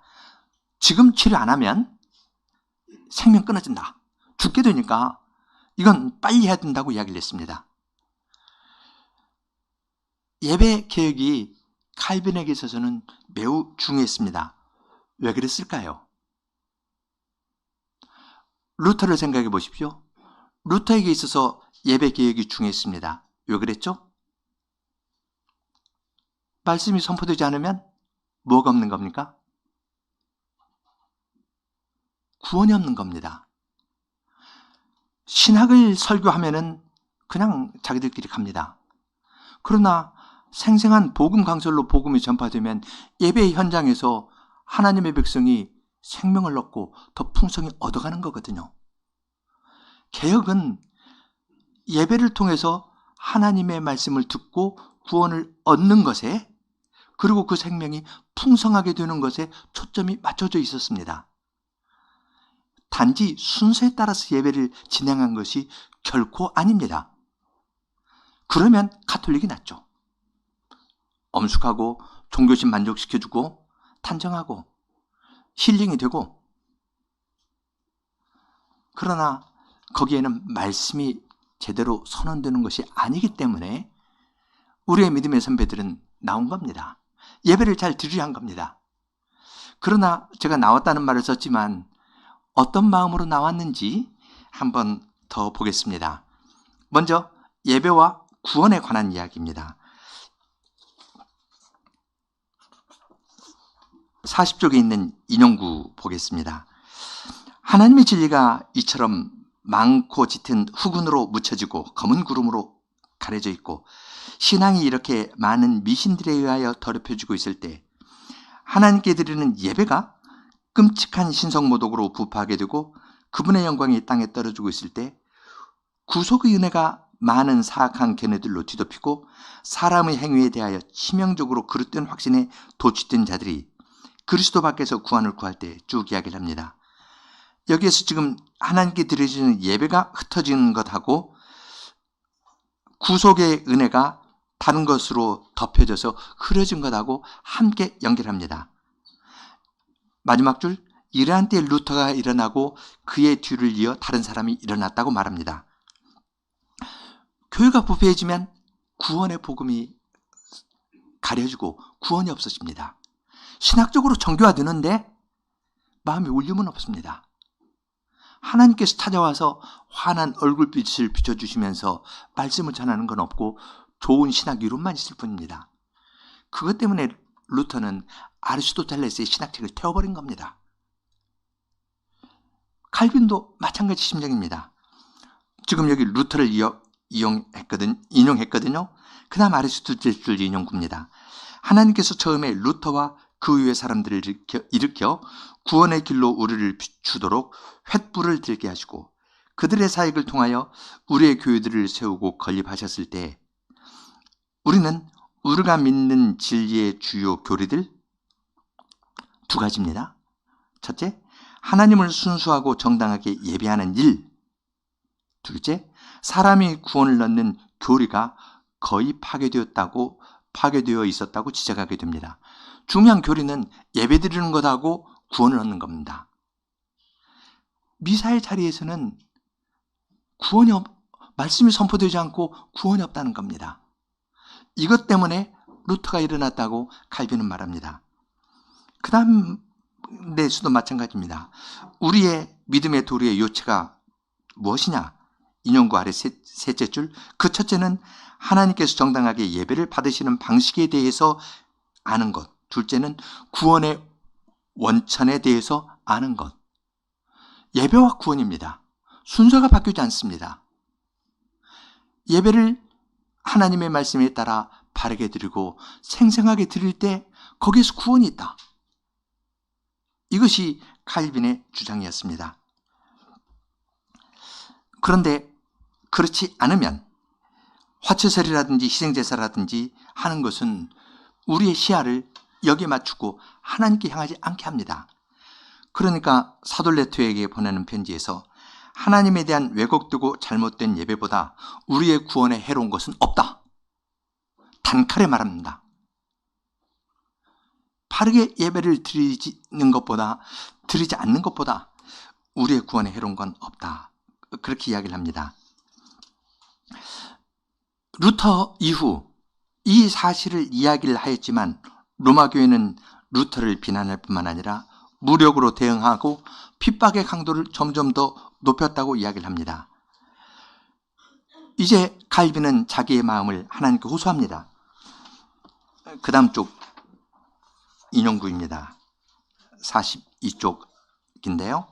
지금 치료 안 하면 생명 끊어진다. 죽게 되니까 이건 빨리 해야 된다고 이야기를 했습니다. 예배 개혁이 칼빈에게 있어서는 매우 중요했습니다. 왜 그랬을까요? 루터를 생각해 보십시오. 루터에게 있어서 예배 개혁이 중요했습니다. 왜 그랬죠? 말씀이 선포되지 않으면 뭐가 없는 겁니까? 구원이 없는 겁니다. 신학을 설교하면은 그냥 자기들끼리 갑니다. 그러나 생생한 복음 강설로 복음이 전파되면 예배 현장에서 하나님의 백성이 생명을 얻고 더 풍성히 얻어가는 거거든요. 개혁은 예배를 통해서 하나님의 말씀을 듣고 구원을 얻는 것에 그리고 그 생명이 풍성하게 되는 것에 초점이 맞춰져 있었습니다. 단지 순서에 따라서 예배를 진행한 것이 결코 아닙니다. 그러면 가톨릭이 낫죠. 엄숙하고 종교심 만족시켜주고 탄정하고 힐링이 되고 그러나 거기에는 말씀이 제대로 선언되는 것이 아니기 때문에 우리의 믿음의 선배들은 나온 겁니다. 예배를 잘 드리려 한 겁니다. 그러나 제가 나왔다는 말을 썼지만 어떤 마음으로 나왔는지 한번 더 보겠습니다. 먼저 예배와 구원에 관한 이야기입니다. 40쪽에 있는 인용구 보겠습니다. 하나님의 진리가 이처럼 많고 짙은 후군으로 묻혀지고 검은 구름으로 가려져 있고 신앙이 이렇게 많은 미신들에 의하여 더럽혀지고 있을 때 하나님께 드리는 예배가 끔찍한 신성모독으로 부파하게 되고 그분의 영광이 땅에 떨어지고 있을 때 구속의 은혜가 많은 사악한 견해들로 뒤덮이고 사람의 행위에 대하여 치명적으로 그릇된 확신에 도취된 자들이 그리스도 밖에서 구원을 구할 때 쭉 이야기를 합니다. 여기에서 지금 하나님께 드려지는 예배가 흩어지는 것하고 구속의 은혜가 다른 것으로 덮여져서 흐려진 것하고 함께 연결합니다. 마지막 줄, 이러한 때에 루터가 일어나고 그의 뒤를 이어 다른 사람이 일어났다고 말합니다. 교회가 부패해지면 구원의 복음이 가려지고 구원이 없어집니다. 신학적으로 정교화되는데 마음에 울림은 없습니다. 하나님께서 찾아와서 환한 얼굴빛을 비춰주시면서 말씀을 전하는 건 없고 좋은 신학 이론만 있을 뿐입니다. 그것 때문에 루터는 아리스토텔레스의 신학책을 태워버린 겁니다. 칼빈도 마찬가지 심정입니다. 지금 여기 루터를 인용했거든요. 그 다음 아리스토텔레스를 인용합니다. 하나님께서 처음에 루터와 그 위의 사람들을 일으켜 구원의 길로 우리를 비추도록 횃불을 들게 하시고 그들의 사역을 통하여 우리의 교회들을 세우고 건립하셨을 때 우리는 우리가 믿는 진리의 주요 교리들 두 가지입니다. 첫째, 하나님을 순수하고 정당하게 예배하는 일. 둘째, 사람이 구원을 얻는 교리가 거의 파괴되어 있었다고 지적하게 됩니다. 중요한 교리는 예배드리는 것하고 구원을 얻는 겁니다. 미사의 자리에서는 말씀이 선포되지 않고 구원이 없다는 겁니다. 이것 때문에 루터가 일어났다고 칼빈은 말합니다. 그 다음 데서도 마찬가지입니다. 우리의 믿음의 도리의 요체가 무엇이냐? 인용구 아래 셋째 줄. 그 첫째는 하나님께서 정당하게 예배를 받으시는 방식에 대해서 아는 것. 둘째는 구원의 원천에 대해서 아는 것. 예배와 구원입니다. 순서가 바뀌지 않습니다. 예배를 하나님의 말씀에 따라 바르게 드리고 생생하게 드릴 때 거기에서 구원이 있다. 이것이 칼빈의 주장이었습니다. 그런데 그렇지 않으면 화채설이라든지 희생제사라든지 하는 것은 우리의 시야를 여기에 맞추고 하나님께 향하지 않게 합니다. 그러니까 사돌레토에게 보내는 편지에서 하나님에 대한 왜곡되고 잘못된 예배보다 우리의 구원에 해로운 것은 없다. 단칼에 말합니다. 바르게 예배를 드리지 않는 것보다 우리의 구원에 해로운 건 없다. 그렇게 이야기를 합니다. 루터 이후 이 사실을 이야기를 하였지만 로마 교회는 루터를 비난할 뿐만 아니라 무력으로 대응하고 핍박의 강도를 점점 더 높였다고 이야기를 합니다. 이제 칼빈은 자기의 마음을 하나님께 호소합니다. 그 다음 쪽 인용구입니다. 42쪽인데요.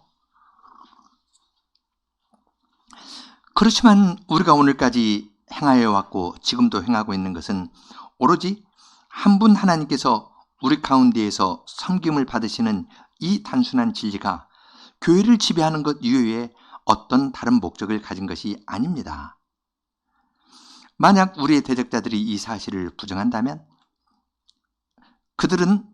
그렇지만 우리가 오늘까지 행하여 왔고 지금도 행하고 있는 것은 오로지 한 분 하나님께서 우리 가운데에서 섬김을 받으시는 이 단순한 진리가 교회를 지배하는 것 이외에 어떤 다른 목적을 가진 것이 아닙니다. 만약 우리의 대적자들이 이 사실을 부정한다면 그들은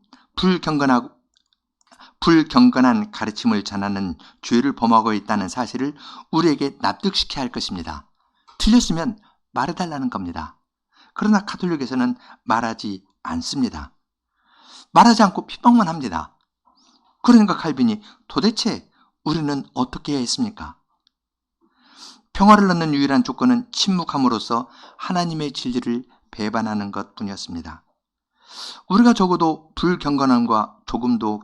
불경건한 가르침을 전하는 죄를 범하고 있다는 사실을 우리에게 납득시켜야 할 것입니다. 틀렸으면 말해달라는 겁니다. 그러나 가톨릭에서는 말하지 않습니다. 말하지 않고 핍박만 합니다. 그러니까 칼빈이 도대체 우리는 어떻게 해야 했습니까? 평화를 얻는 유일한 조건은 침묵함으로써 하나님의 진리를 배반하는 것뿐이었습니다. 우리가 적어도 불경건함과 조금도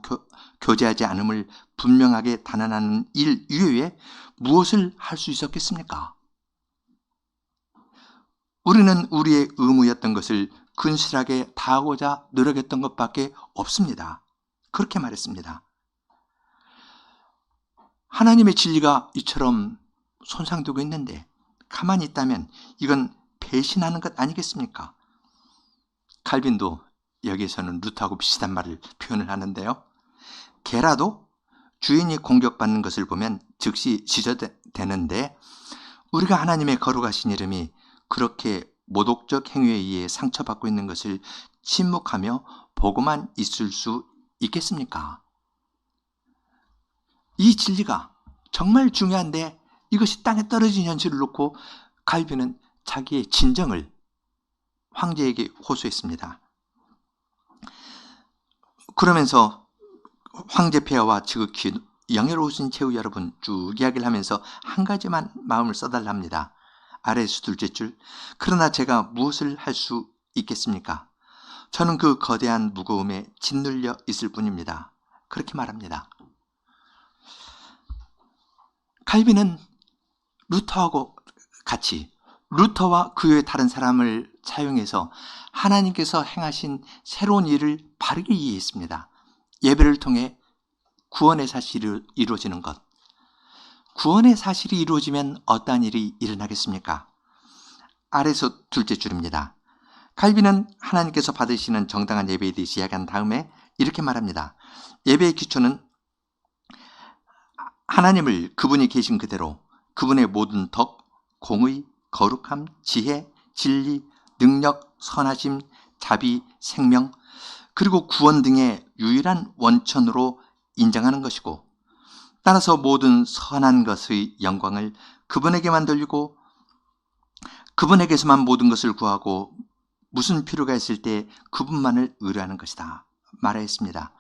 교제하지 않음을 분명하게 단언하는 일 이외에 무엇을 할 수 있었겠습니까? 우리는 우리의 의무였던 것을 근실하게 다하고자 노력했던 것밖에 없습니다. 그렇게 말했습니다. 하나님의 진리가 이처럼 손상되고 있는데 가만히 있다면 이건 배신하는 것 아니겠습니까? 칼빈도 여기에서는 루터하고 비슷한 말을 표현을 하는데요. 개라도 주인이 공격받는 것을 보면 즉시 지저대는데 우리가 하나님의 거룩하신 이름이 그렇게 모독적 행위에 의해 상처받고 있는 것을 침묵하며 보고만 있을 수 있겠습니까? 이 진리가 정말 중요한데 이것이 땅에 떨어진 현실을 놓고 칼빈은 자기의 진정을 황제에게 호소했습니다. 그러면서 황제 폐하와 지극히 영예로우신 최후 여러분 쭉 이야기를 하면서 한 가지만 마음을 써달랍니다. 아래에서 둘째 줄. 그러나 제가 무엇을 할 수 있겠습니까? 저는 그 거대한 무거움에 짓눌려 있을 뿐입니다. 그렇게 말합니다. 칼빈은 루터하고 같이 루터와 그 외 다른 사람을 사용해서 하나님께서 행하신 새로운 일을 바르게 이해했습니다. 예배를 통해 구원의 사실이 이루어지는 것. 구원의 사실이 이루어지면 어떠한 일이 일어나겠습니까? 아래서 둘째 줄입니다. 칼빈은 하나님께서 받으시는 정당한 예배에 대해서 이야기한 다음에 이렇게 말합니다. 예배의 기초는 하나님을 그분이 계신 그대로 그분의 모든 덕, 공의, 거룩함, 지혜, 진리, 능력, 선하심, 자비, 생명, 그리고 구원 등의 유일한 원천으로 인정하는 것이고, 따라서 모든 선한 것의 영광을 그분에게만 돌리고 그분에게서만 모든 것을 구하고 무슨 필요가 있을 때 그분만을 의뢰하는 것이다 말했습니다.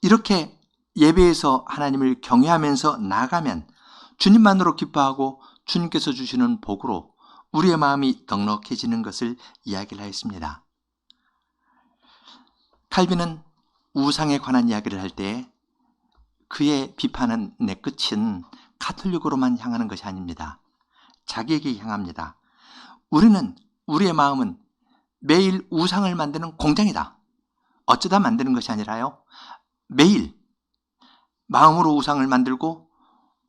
이렇게 예배에서 하나님을 경외하면서 나아가면 주님만으로 기뻐하고 주님께서 주시는 복으로 우리의 마음이 넉넉해지는 것을 이야기를 하였습니다. 칼빈은 우상에 관한 이야기를 할 때 그의 비판은 내 끝은 가톨릭으로만 향하는 것이 아닙니다. 자기에게 향합니다. 우리의 마음은 매일 우상을 만드는 공장이다. 어쩌다 만드는 것이 아니라요. 매일 마음으로 우상을 만들고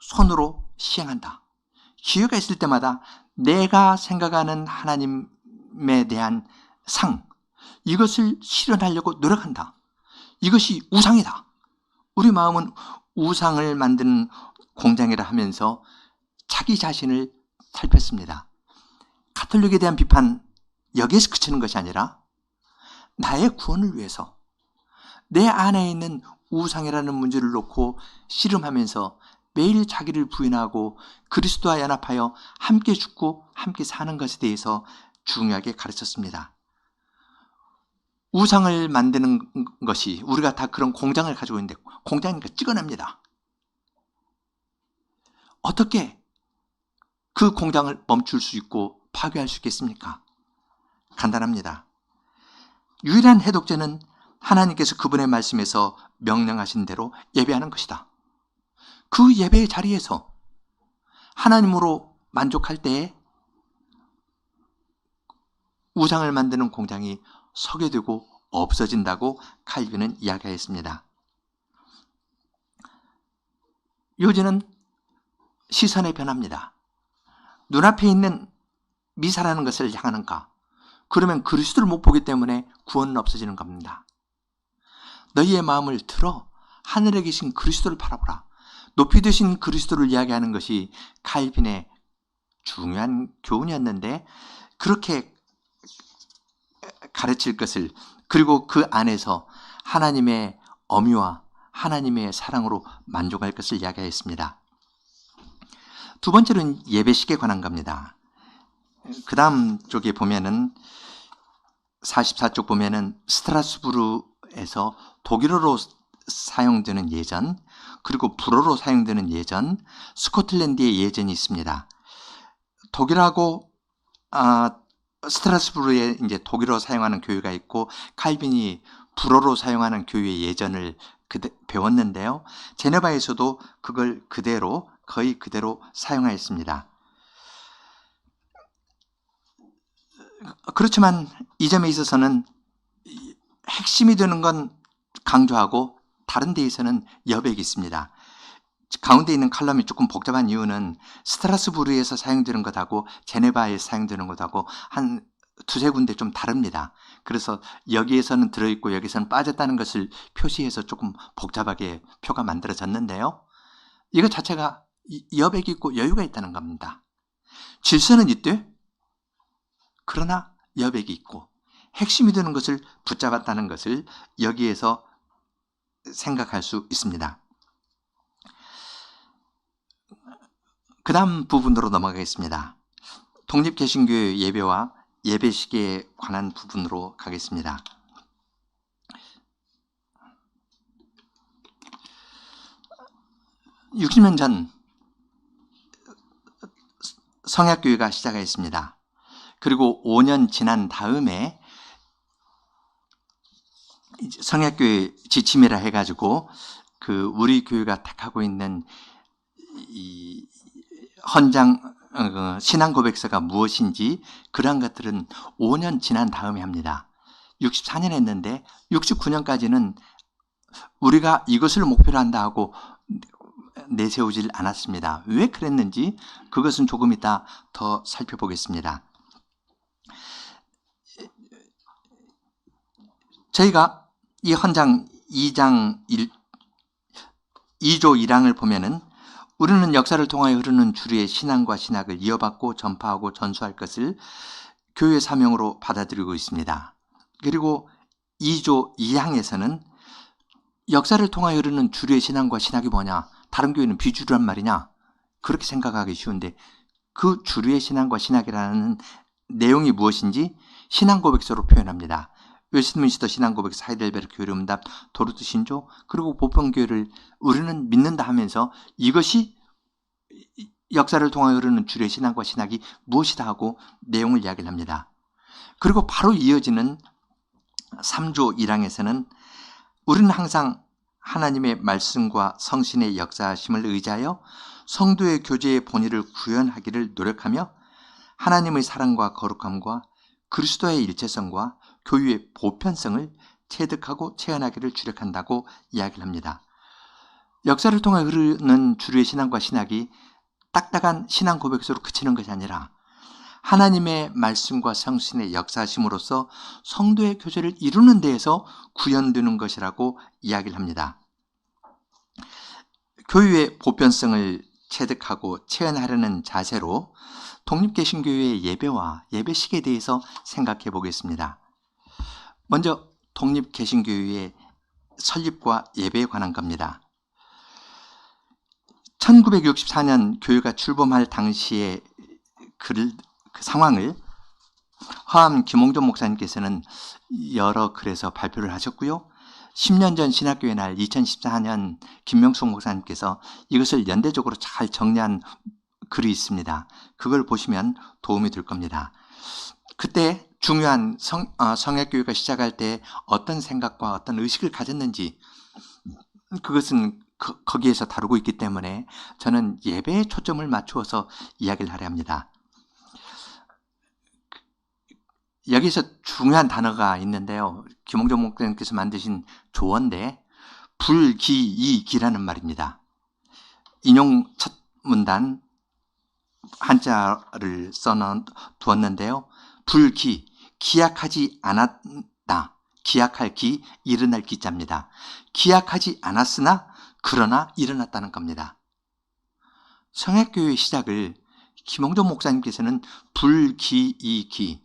손으로 시행한다. 기회가 있을 때마다 내가 생각하는 하나님에 대한 상, 이것을 실현하려고 노력한다. 이것이 우상이다. 우리 마음은 우상을 만드는 공장이라 하면서 자기 자신을 살폈습니다. 가톨릭에 대한 비판, 여기에서 그치는 것이 아니라 나의 구원을 위해서 내 안에 있는 우상이라는 문제를 놓고 씨름하면서 매일 자기를 부인하고 그리스도와 연합하여 함께 죽고 함께 사는 것에 대해서 중요하게 가르쳤습니다. 우상을 만드는 것이 우리가 다 그런 공장을 가지고 있는데 공장이니까 찍어냅니다. 어떻게 그 공장을 멈출 수 있고 파괴할 수 있겠습니까? 간단합니다. 유일한 해독제는 하나님께서 그분의 말씀에서 명령하신 대로 예배하는 것이다. 그 예배의 자리에서 하나님으로 만족할 때에 우상을 만드는 공장이 서게 되고 없어진다고 칼빈은 이야기했습니다. 요즘은 시선의 변화입니다. 눈앞에 있는 미사라는 것을 향하는가? 그러면 그리스도를 못 보기 때문에 구원은 없어지는 겁니다. 너희의 마음을 틀어 하늘에 계신 그리스도를 바라보라. 높이 드신 그리스도를 이야기하는 것이 칼빈의 중요한 교훈이었는데 그렇게 가르칠 것을, 그리고 그 안에서 하나님의 어미와 하나님의 사랑으로 만족할 것을 이야기했습니다. 두 번째로는 예배식에 관한 겁니다. 그 다음 쪽에 보면은 44쪽 보면은 스트라스부르에서 독일어로 사용되는 예전, 그리고 불어로 사용되는 예전, 스코틀랜드의 예전이 있습니다. 독일하고 스트라스부르에 이제 독일어 사용하는 교회가 있고 칼빈이 불어로 사용하는 교회의 예전을 배웠는데요. 제네바에서도 그걸 거의 그대로 사용하였습니다. 그렇지만 이 점에 있어서는 핵심이 되는 건 강조하고 다른 데에서는 여백이 있습니다. 가운데 있는 칼럼이 조금 복잡한 이유는 스트라스부르에서 사용되는 것하고 제네바에서 사용되는 것하고 한 두세 군데 좀 다릅니다. 그래서 여기에서는 들어있고 여기서는 빠졌다는 것을 표시해서 조금 복잡하게 표가 만들어졌는데요. 이것 자체가 여백이 있고 여유가 있다는 겁니다. 질서는 있대. 그러나 여백이 있고 핵심이 되는 것을 붙잡았다는 것을 여기에서 생각할 수 있습니다. 그 다음 부분으로 넘어가겠습니다. 독립개신교의 예배와 예배식에 관한 부분으로 가겠습니다. (60년) 전 성약교회가 시작했습니다. 그리고 5년 지난 다음에 성약교회 지침이라 해가지고 우리 교회가 택하고 있는 이 헌장 신앙 고백서가 무엇인지 그러한 것들은 5년 지난 다음에 합니다. 64년 했는데 69년까지는 우리가 이것을 목표로 한다 하고 내세우질 않았습니다. 왜 그랬는지 그것은 조금 이따 더 살펴보겠습니다. 저희가 이 헌장 2장 2조 1항을 보면은 우리는 역사를 통하여 흐르는 주류의 신앙과 신학을 이어받고 전파하고 전수할 것을 교회 사명으로 받아들이고 있습니다. 그리고 2조 2항에서는 역사를 통하여 흐르는 주류의 신앙과 신학이 뭐냐? 다른 교회는 비주류란 말이냐? 그렇게 생각하기 쉬운데 그 주류의 신앙과 신학이라는 내용이 무엇인지 신앙 고백서로 표현합니다. 웨스트민스터 신앙 고백서, 하이델베르크 교리문답, 도르트 신조, 그리고 보편교회를 우리는 믿는다 하면서 이것이 역사를 통하여 흐르는 주류의 신앙과 신학이 무엇이다 하고 내용을 이야기를 합니다. 그리고 바로 이어지는 3조 1항에서는 우리는 항상 하나님의 말씀과 성신의 역사하심을 의지하여 성도의 교제의 본의를 구현하기를 노력하며 하나님의 사랑과 거룩함과 그리스도의 일체성과 교유의 보편성을 체득하고 체현하기를 주력한다고 이야기를 합니다. 역사를 통해 흐르는 주류의 신앙과 신학이 딱딱한 신앙 고백서로 그치는 것이 아니라 하나님의 말씀과 성신의 역사하심으로써 성도의 교제를 이루는 데에서 구현되는 것이라고 이야기를 합니다. 교유의 보편성을 체득하고 체현하려는 자세로 독립개신교회의 예배와 예배식에 대해서 생각해 보겠습니다. 먼저 독립개신교회의 설립과 예배에 관한 겁니다. 1964년 교회가 출범할 당시의 그 상황을 화암 김홍준 목사님께서는 여러 글에서 발표를 하셨고요. 10년 전 신학교회 날 2014년 김명숙 목사님께서 이것을 연대적으로 잘 정리한 글이 있습니다. 그걸 보시면 도움이 될 겁니다. 그때 중요한 성약교회가 시작할 때 어떤 생각과 어떤 의식을 가졌는지 그것은 거기에서 다루고 있기 때문에 저는 예배에 초점을 맞추어서 이야기를 하려 합니다. 여기서 중요한 단어가 있는데요. 김홍준 목사님께서 만드신 조언데 불기이기라는 말입니다. 인용 첫 문단 한자를 써두었는데요. 불기, 기약하지 않았다. 기약할 기, 일어날 기자입니다. 기약하지 않았으나 그러나 일어났다는 겁니다. 성약교회의 시작을 김홍준 목사님께서는 불기이기라는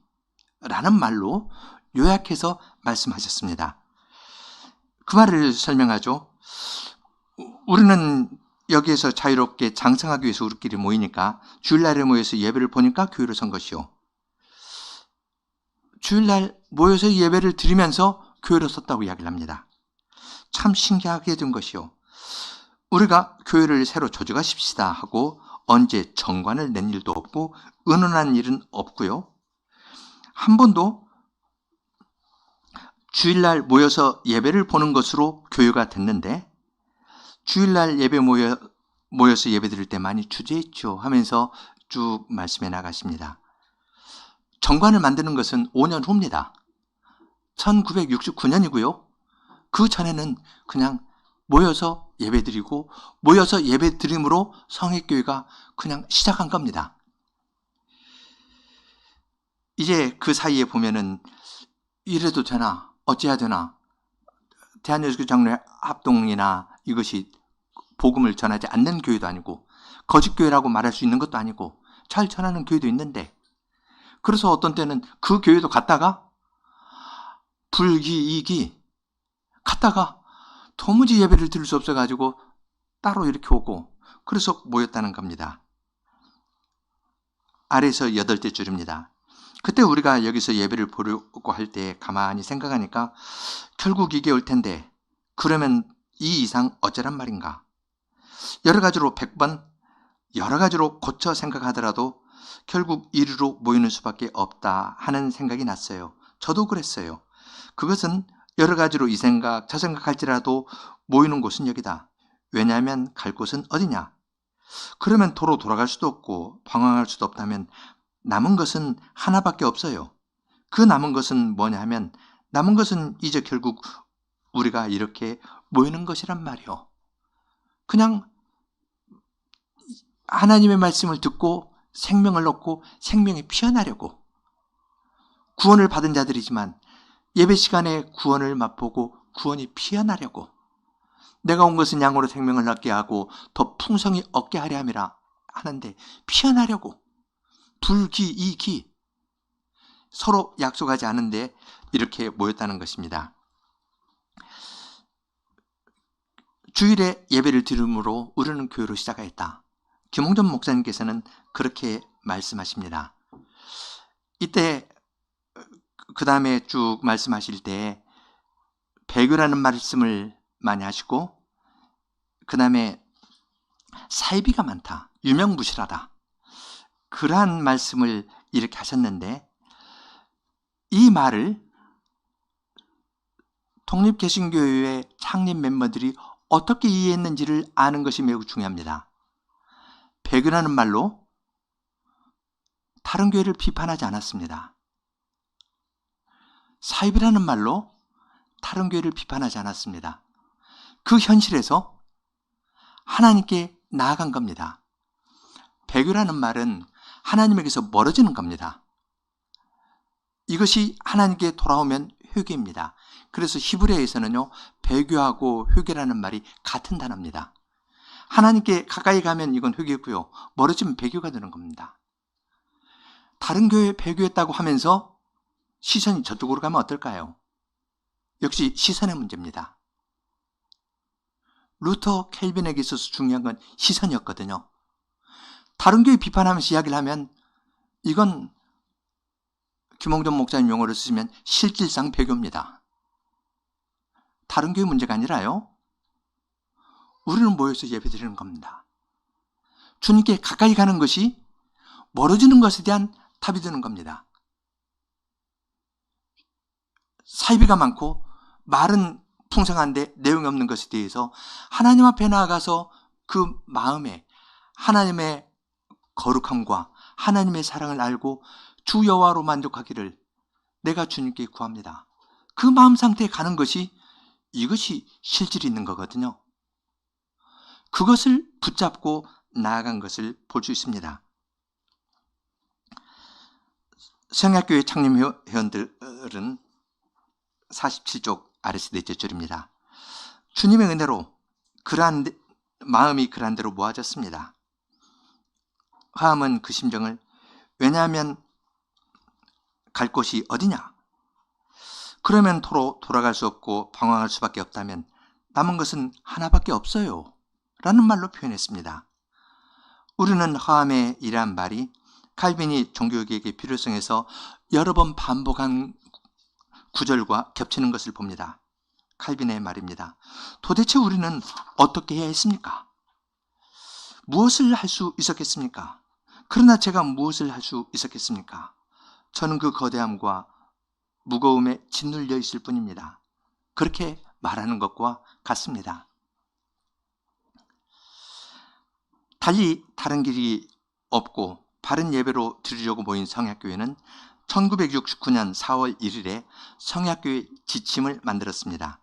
말로 요약해서 말씀하셨습니다. 그 말을 설명하죠. 우리는 여기에서 자유롭게 장성하기 위해서 우리끼리 모이니까 주일날에 모여서 예배를 보니까 교회를 선 것이요. 주일날 모여서 예배를 드리면서 교회를 섰다고 이야기를 합니다. 참 신기하게 된 것이요. 우리가 교회를 새로 조직하십시다 하고 언제 정관을 낸 일도 없고 의논한 일은 없고요. 한 번도 주일날 모여서 예배를 보는 것으로 교회가 됐는데 주일날 예배 모여서 예배 드릴 때 많이 주저했죠 하면서 쭉 말씀해 나가십니다. 정관을 만드는 것은 5년 후입니다. 1969년이고요. 그 전에는 그냥 모여서 예배 드리고 모여서 예배 드림으로 성회교회가 그냥 시작한 겁니다. 이제 그 사이에 보면은 이래도 되나 어찌해야 되나 대한예수교 장로회 합동이나 이것이 복음을 전하지 않는 교회도 아니고 거짓교회라고 말할 수 있는 것도 아니고 잘 전하는 교회도 있는데 그래서 어떤 때는 그 교회도 갔다가 불기이기 갔다가 도무지 예배를 드릴 수 없어가지고 따로 이렇게 오고 그래서 모였다는 겁니다. 아래에서 8째 줄입니다. 그때 우리가 여기서 예배를 보려고 할 때 가만히 생각하니까 결국 이게 올 텐데 그러면 이 이상 어쩌란 말인가? 여러 가지로 100번 여러 가지로 고쳐 생각하더라도 결국 이리로 모이는 수밖에 없다 하는 생각이 났어요. 저도 그랬어요. 그것은 여러 가지로 이 생각 저 생각할지라도 모이는 곳은 여기다. 왜냐하면 갈 곳은 어디냐? 그러면 도로 돌아갈 수도 없고 방황할 수도 없다면 남은 것은 하나밖에 없어요. 그 남은 것은 뭐냐 하면 남은 것은 이제 결국 우리가 이렇게 모이는 것이란 말이요. 그냥 하나님의 말씀을 듣고 생명을 얻고 생명이 피어나려고 구원을 받은 자들이지만 예배 시간에 구원을 맛보고 구원이 피어나려고 내가 온 것은 양으로 생명을 얻게 하고 더 풍성히 얻게 하려 함이라 하는데 피어나려고 불기 이기 서로 약속하지 않은데 이렇게 모였다는 것입니다. 주일에 예배를 드림으로 우리는 교회로 시작하였다. 김홍전 목사님께서는 그렇게 말씀하십니다. 이때 그 다음에 쭉 말씀하실 때 배교라는 말씀을 많이 하시고 그 다음에 사이비가 많다. 유명무실하다. 그러한 말씀을 이렇게 하셨는데 이 말을 독립개신교회의 창립 멤버들이 어떻게 이해했는지를 아는 것이 매우 중요합니다. 배교라는 말로 다른 교회를 비판하지 않았습니다. 사입이라는 말로 다른 교회를 비판하지 않았습니다. 그 현실에서 하나님께 나아간 겁니다. 배교라는 말은 하나님에게서 멀어지는 겁니다. 이것이 하나님께 돌아오면 회개입니다. 그래서 히브리어에서는요, 배교하고 회개라는 말이 같은 단어입니다. 하나님께 가까이 가면 이건 회개고요, 멀어지면 배교가 되는 겁니다. 다른 교회 배교했다고 하면서 시선이 저쪽으로 가면 어떨까요? 역시 시선의 문제입니다. 루터 켈빈에게 있어서 중요한 건 시선이었거든요. 다른 교회 비판하면서 이야기를 하면 이건 김홍전 목사님 용어를 쓰시면 실질상 배교입니다. 다른 교회 문제가 아니라요, 우리는 모여서 예배드리는 겁니다. 주님께 가까이 가는 것이 멀어지는 것에 대한 답이 되는 겁니다. 사이비가 많고 말은 풍성한데 내용이 없는 것에 대해서 하나님 앞에 나아가서 그 마음에 하나님의 거룩함과 하나님의 사랑을 알고 주 여호와로 만족하기를 내가 주님께 구합니다. 그 마음 상태에 가는 것이 이것이 실질이 있는 거거든요. 그것을 붙잡고 나아간 것을 볼 수 있습니다. 성약교회 창립회원들은 47쪽 아래서 넷째 줄입니다. 주님의 은혜로 마음이 그러한 대로 모아졌습니다. 화함은 그 심정을, 왜냐하면 갈 곳이 어디냐? 그러면 도로 돌아갈 수 없고 방황할 수밖에 없다면 남은 것은 하나밖에 없어요 라는 말로 표현했습니다. 우리는 화함의 이러한 말이 칼빈이 종교개혁의 필요성에서 여러 번 반복한 구절과 겹치는 것을 봅니다. 칼빈의 말입니다. 도대체 우리는 어떻게 해야 했습니까? 무엇을 할 수 있었겠습니까? 그러나 제가 무엇을 할 수 있었겠습니까? 저는 그 거대함과 무거움에 짓눌려 있을 뿐입니다. 그렇게 말하는 것과 같습니다. 달리 다른 길이 없고 바른 예배로 드리려고 모인 성약교회는 1969년 4월 1일에 성약교회 지침을 만들었습니다.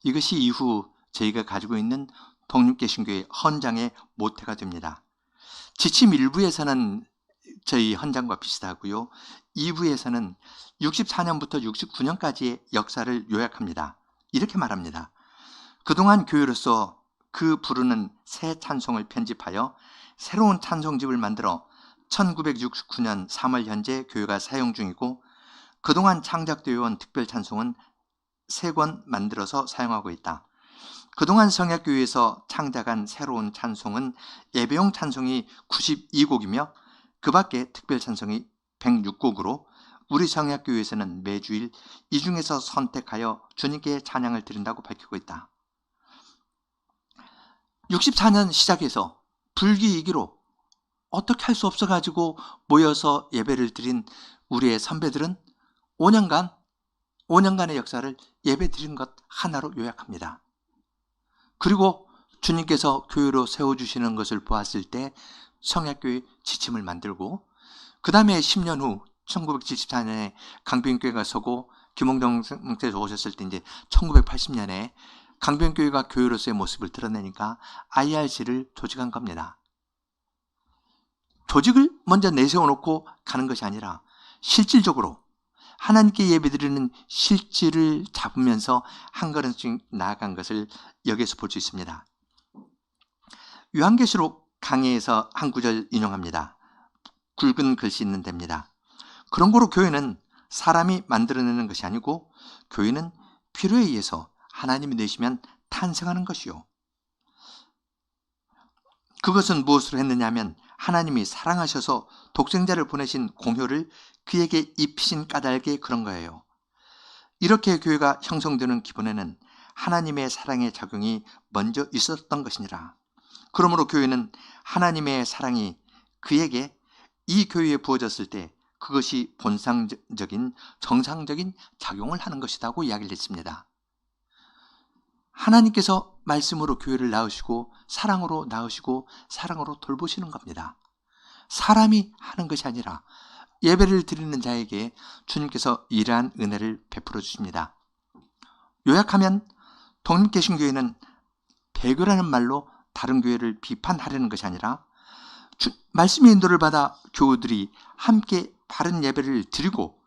이것이 이후 저희가 가지고 있는 독립개신교회 헌장의 모태가 됩니다. 지침 1부에서는 저희 헌장과 비슷하고요, 2부에서는 64년부터 69년까지의 역사를 요약합니다. 이렇게 말합니다. 그동안 교회로서 그 부르는 새 찬송을 편집하여 새로운 찬송집을 만들어 1969년 3월 현재 교회가 사용 중이고, 그동안 창작되어 온 특별 찬송은 3권 만들어서 사용하고 있다. 그동안 성약교회에서 창작한 새로운 찬송은 예배용 찬송이 92곡이며 그 밖에 특별 찬송이 106곡으로 우리 성약교회에서는 매주일 이 중에서 선택하여 주님께 찬양을 드린다고 밝히고 있다. 64년 시작해서 불기이기로 어떻게 할 수 없어가지고 모여서 예배를 드린 우리의 선배들은 5년간의 역사를 예배 드린 것 하나로 요약합니다. 그리고 주님께서 교회로 세워주시는 것을 보았을 때 성약교회 지침을 만들고, 그 다음에 10년 후 1974년에 강변교회가 서고 김홍정 목사님께서 오셨을 때 이제 1980년에 강변교회가 교회로서의 모습을 드러내니까 IRC를 조직한 겁니다. 조직을 먼저 내세워놓고 가는 것이 아니라 실질적으로 하나님께 예배드리는 실질을 잡으면서 한 걸음씩 나아간 것을 여기서 볼 수 있습니다. 요한계시록 강해에서 한 구절 인용합니다. 굵은 글씨 있는 데입니다. 그런 거로 교회는 사람이 만들어내는 것이 아니고 교회는 필요에 의해서 하나님이 내시면 탄생하는 것이요. 그것은 무엇으로 했느냐 하면 하나님이 사랑하셔서 독생자를 보내신 공효를 그에게 입히신 까닭에 그런 거예요. 이렇게 교회가 형성되는 기본에는 하나님의 사랑의 작용이 먼저 있었던 것이니라. 그러므로 교회는 하나님의 사랑이 그에게 이 교회에 부어졌을 때 그것이 본상적인 정상적인 작용을 하는 것이라고 이야기를 했습니다. 하나님께서 말씀으로 교회를 낳으시고 사랑으로 낳으시고 사랑으로 돌보시는 겁니다. 사람이 하는 것이 아니라 예배를 드리는 자에게 주님께서 이러한 은혜를 베풀어 주십니다. 요약하면 독립개신교회는 배교라는 말로 다른 교회를 비판하려는 것이 아니라 말씀의 인도를 받아 교우들이 함께 바른 예배를 드리고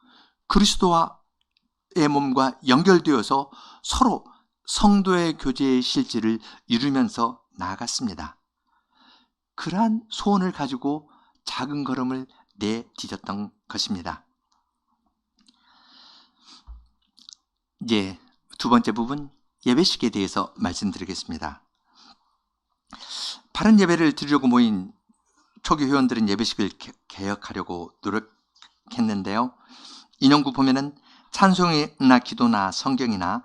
그리스도와의 몸과 연결되어서 서로 성도의 교제의 실질을 이루면서 나아갔습니다. 그러한 소원을 가지고 작은 걸음을 내디뎠던 것입니다. 이제 두 번째 부분, 예배식에 대해서 말씀드리겠습니다. 바른 예배를 드리려고 모인 초기 회원들은 예배식을 개혁하려고 노력했는데요. 인용구 보면은 찬송이나 기도나 성경이나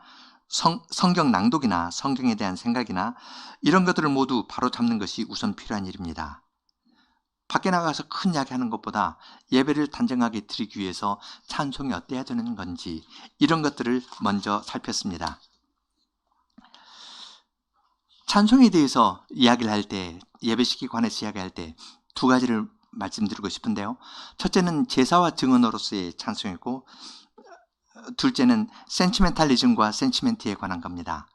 성경 낭독이나 성경에 대한 생각이나 이런 것들을 모두 바로잡는 것이 우선 필요한 일입니다. 밖에 나가서 큰 이야기하는 것보다 예배를 단정하게 드리기 위해서 찬송이 어때야 되는 건지 이런 것들을 먼저 살폈습니다. 찬송에 대해서 이야기를 할 때, 예배식에 관해서 이야기할 때 두 가지를 말씀드리고 싶은데요. 첫째는 제사와 증언으로서의 찬송이고, 둘째는 센치멘탈리즘과 센치멘트에 관한 겁니다.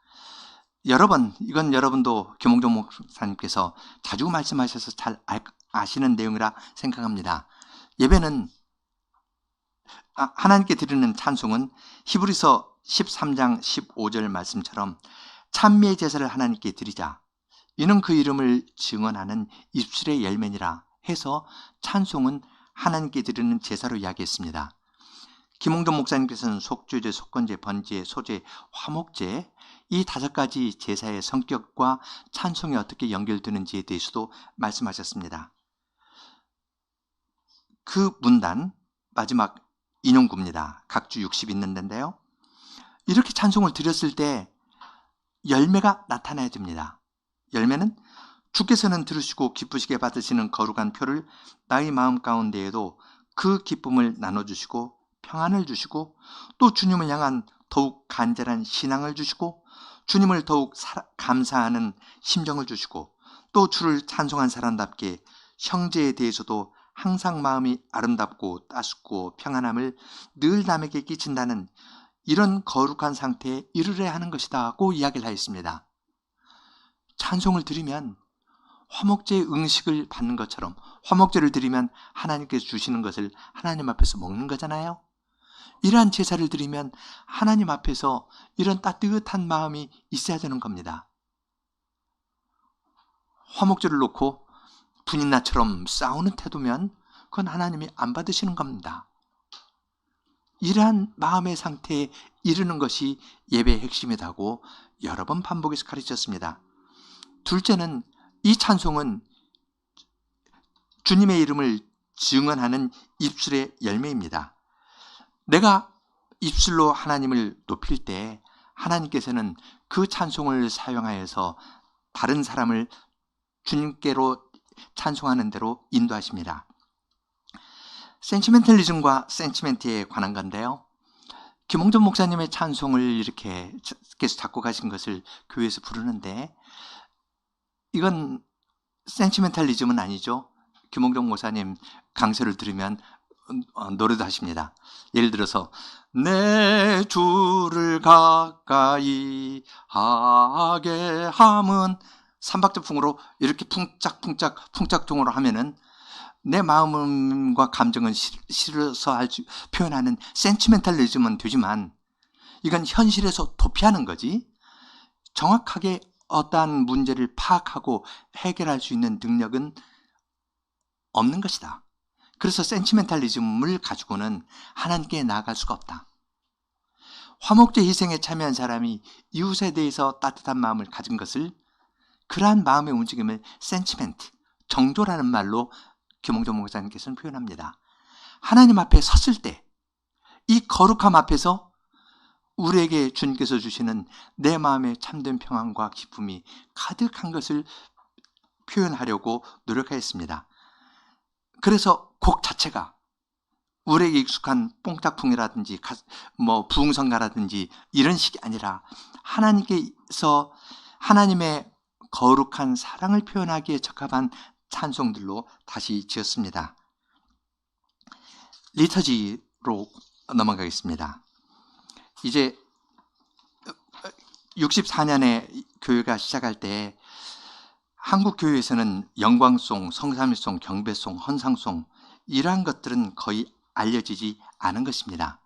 여러 번, 이건 여러분도 김홍정 목사님께서 자주 말씀하셔서 잘 아시는 내용이라 생각합니다. 예배는 하나님께 드리는 찬송은 히브리서 13장 15절 말씀처럼 찬미의 제사를 하나님께 드리자. 이는 그 이름을 증언하는 입술의 열매니라 해서 찬송은 하나님께 드리는 제사로 이야기했습니다. 김홍돈 목사님께서는 속죄제, 속건제, 번제, 소제, 화목제 이 5가지 제사의 성격과 찬송이 어떻게 연결되는지에 대해서도 말씀하셨습니다. 그 문단 마지막 인용구입니다. 각주 60 있는 데인데요. 이렇게 찬송을 드렸을 때 열매가 나타나야 됩니다. 열매는 주께서는 들으시고 기쁘시게 받으시는 거룩한 표를 나의 마음 가운데에도 그 기쁨을 나눠주시고 평안을 주시고 또 주님을 향한 더욱 간절한 신앙을 주시고 주님을 더욱 감사하는 심정을 주시고 또 주를 찬송한 사람답게 형제에 대해서도 항상 마음이 아름답고 따숩고 평안함을 늘 남에게 끼친다는 이런 거룩한 상태에 이르러야 하는 것이다고 이야기를 하였습니다. 찬송을 드리면 화목제의 응식을 받는 것처럼 화목제를 드리면 하나님께서 주시는 것을 하나님 앞에서 먹는 거잖아요. 이러한 제사를 드리면 하나님 앞에서 이런 따뜻한 마음이 있어야 되는 겁니다. 화목제를 놓고 분인나처럼 싸우는 태도면 그건 하나님이 안 받으시는 겁니다. 이러한 마음의 상태에 이르는 것이 예배의 핵심이라고 여러 번 반복해서 가르쳤습니다. 둘째는 이 찬송은 주님의 이름을 증언하는 입술의 열매입니다. 내가 입술로 하나님을 높일 때 하나님께서는 그 찬송을 사용하여서 다른 사람을 주님께로 찬송하는 대로 인도하십니다. 센치멘탈리즘과 센치멘트에 관한 건데요. 김홍전 목사님의 찬송을 이렇게 계속 작곡하신 것을 교회에서 부르는데 이건 센티멘탈리즘은 아니죠. 김홍종 목사님 강세를 들으면 노래도 하십니다. 예를 들어서 내 주를 가까이 하게 함은 삼박자풍으로 이렇게 풍짝풍짝풍짝통으로 하면은 내 마음과 감정은 실어서 표현하는 센티멘탈리즘은 되지만 이건 현실에서 도피하는 거지. 정확하게 어떠한 문제를 파악하고 해결할 수 있는 능력은 없는 것이다. 그래서 센티멘탈리즘을 가지고는 하나님께 나아갈 수가 없다. 화목제 희생에 참여한 사람이 이웃에 대해서 따뜻한 마음을 가진 것을, 그러한 마음의 움직임을 센티멘트, 정조라는 말로 김홍종 목사님께서는 표현합니다. 하나님 앞에 섰을 때 이 거룩함 앞에서 우리에게 주님께서 주시는 내 마음의 참된 평안과 기쁨이 가득한 것을 표현하려고 노력하였습니다. 그래서 곡 자체가 우리에게 익숙한 뽕짝풍이라든지 부흥성가라든지 이런 식이 아니라 하나님께서 하나님의 거룩한 사랑을 표현하기에 적합한 찬송들로 다시 지었습니다. 리터지로 넘어가겠습니다. 이제 64년에 교회가 시작할 때 한국 교회에서는 영광송, 성삼위송, 경배송, 헌상송 이러한 것들은 거의 알려지지 않은 것입니다.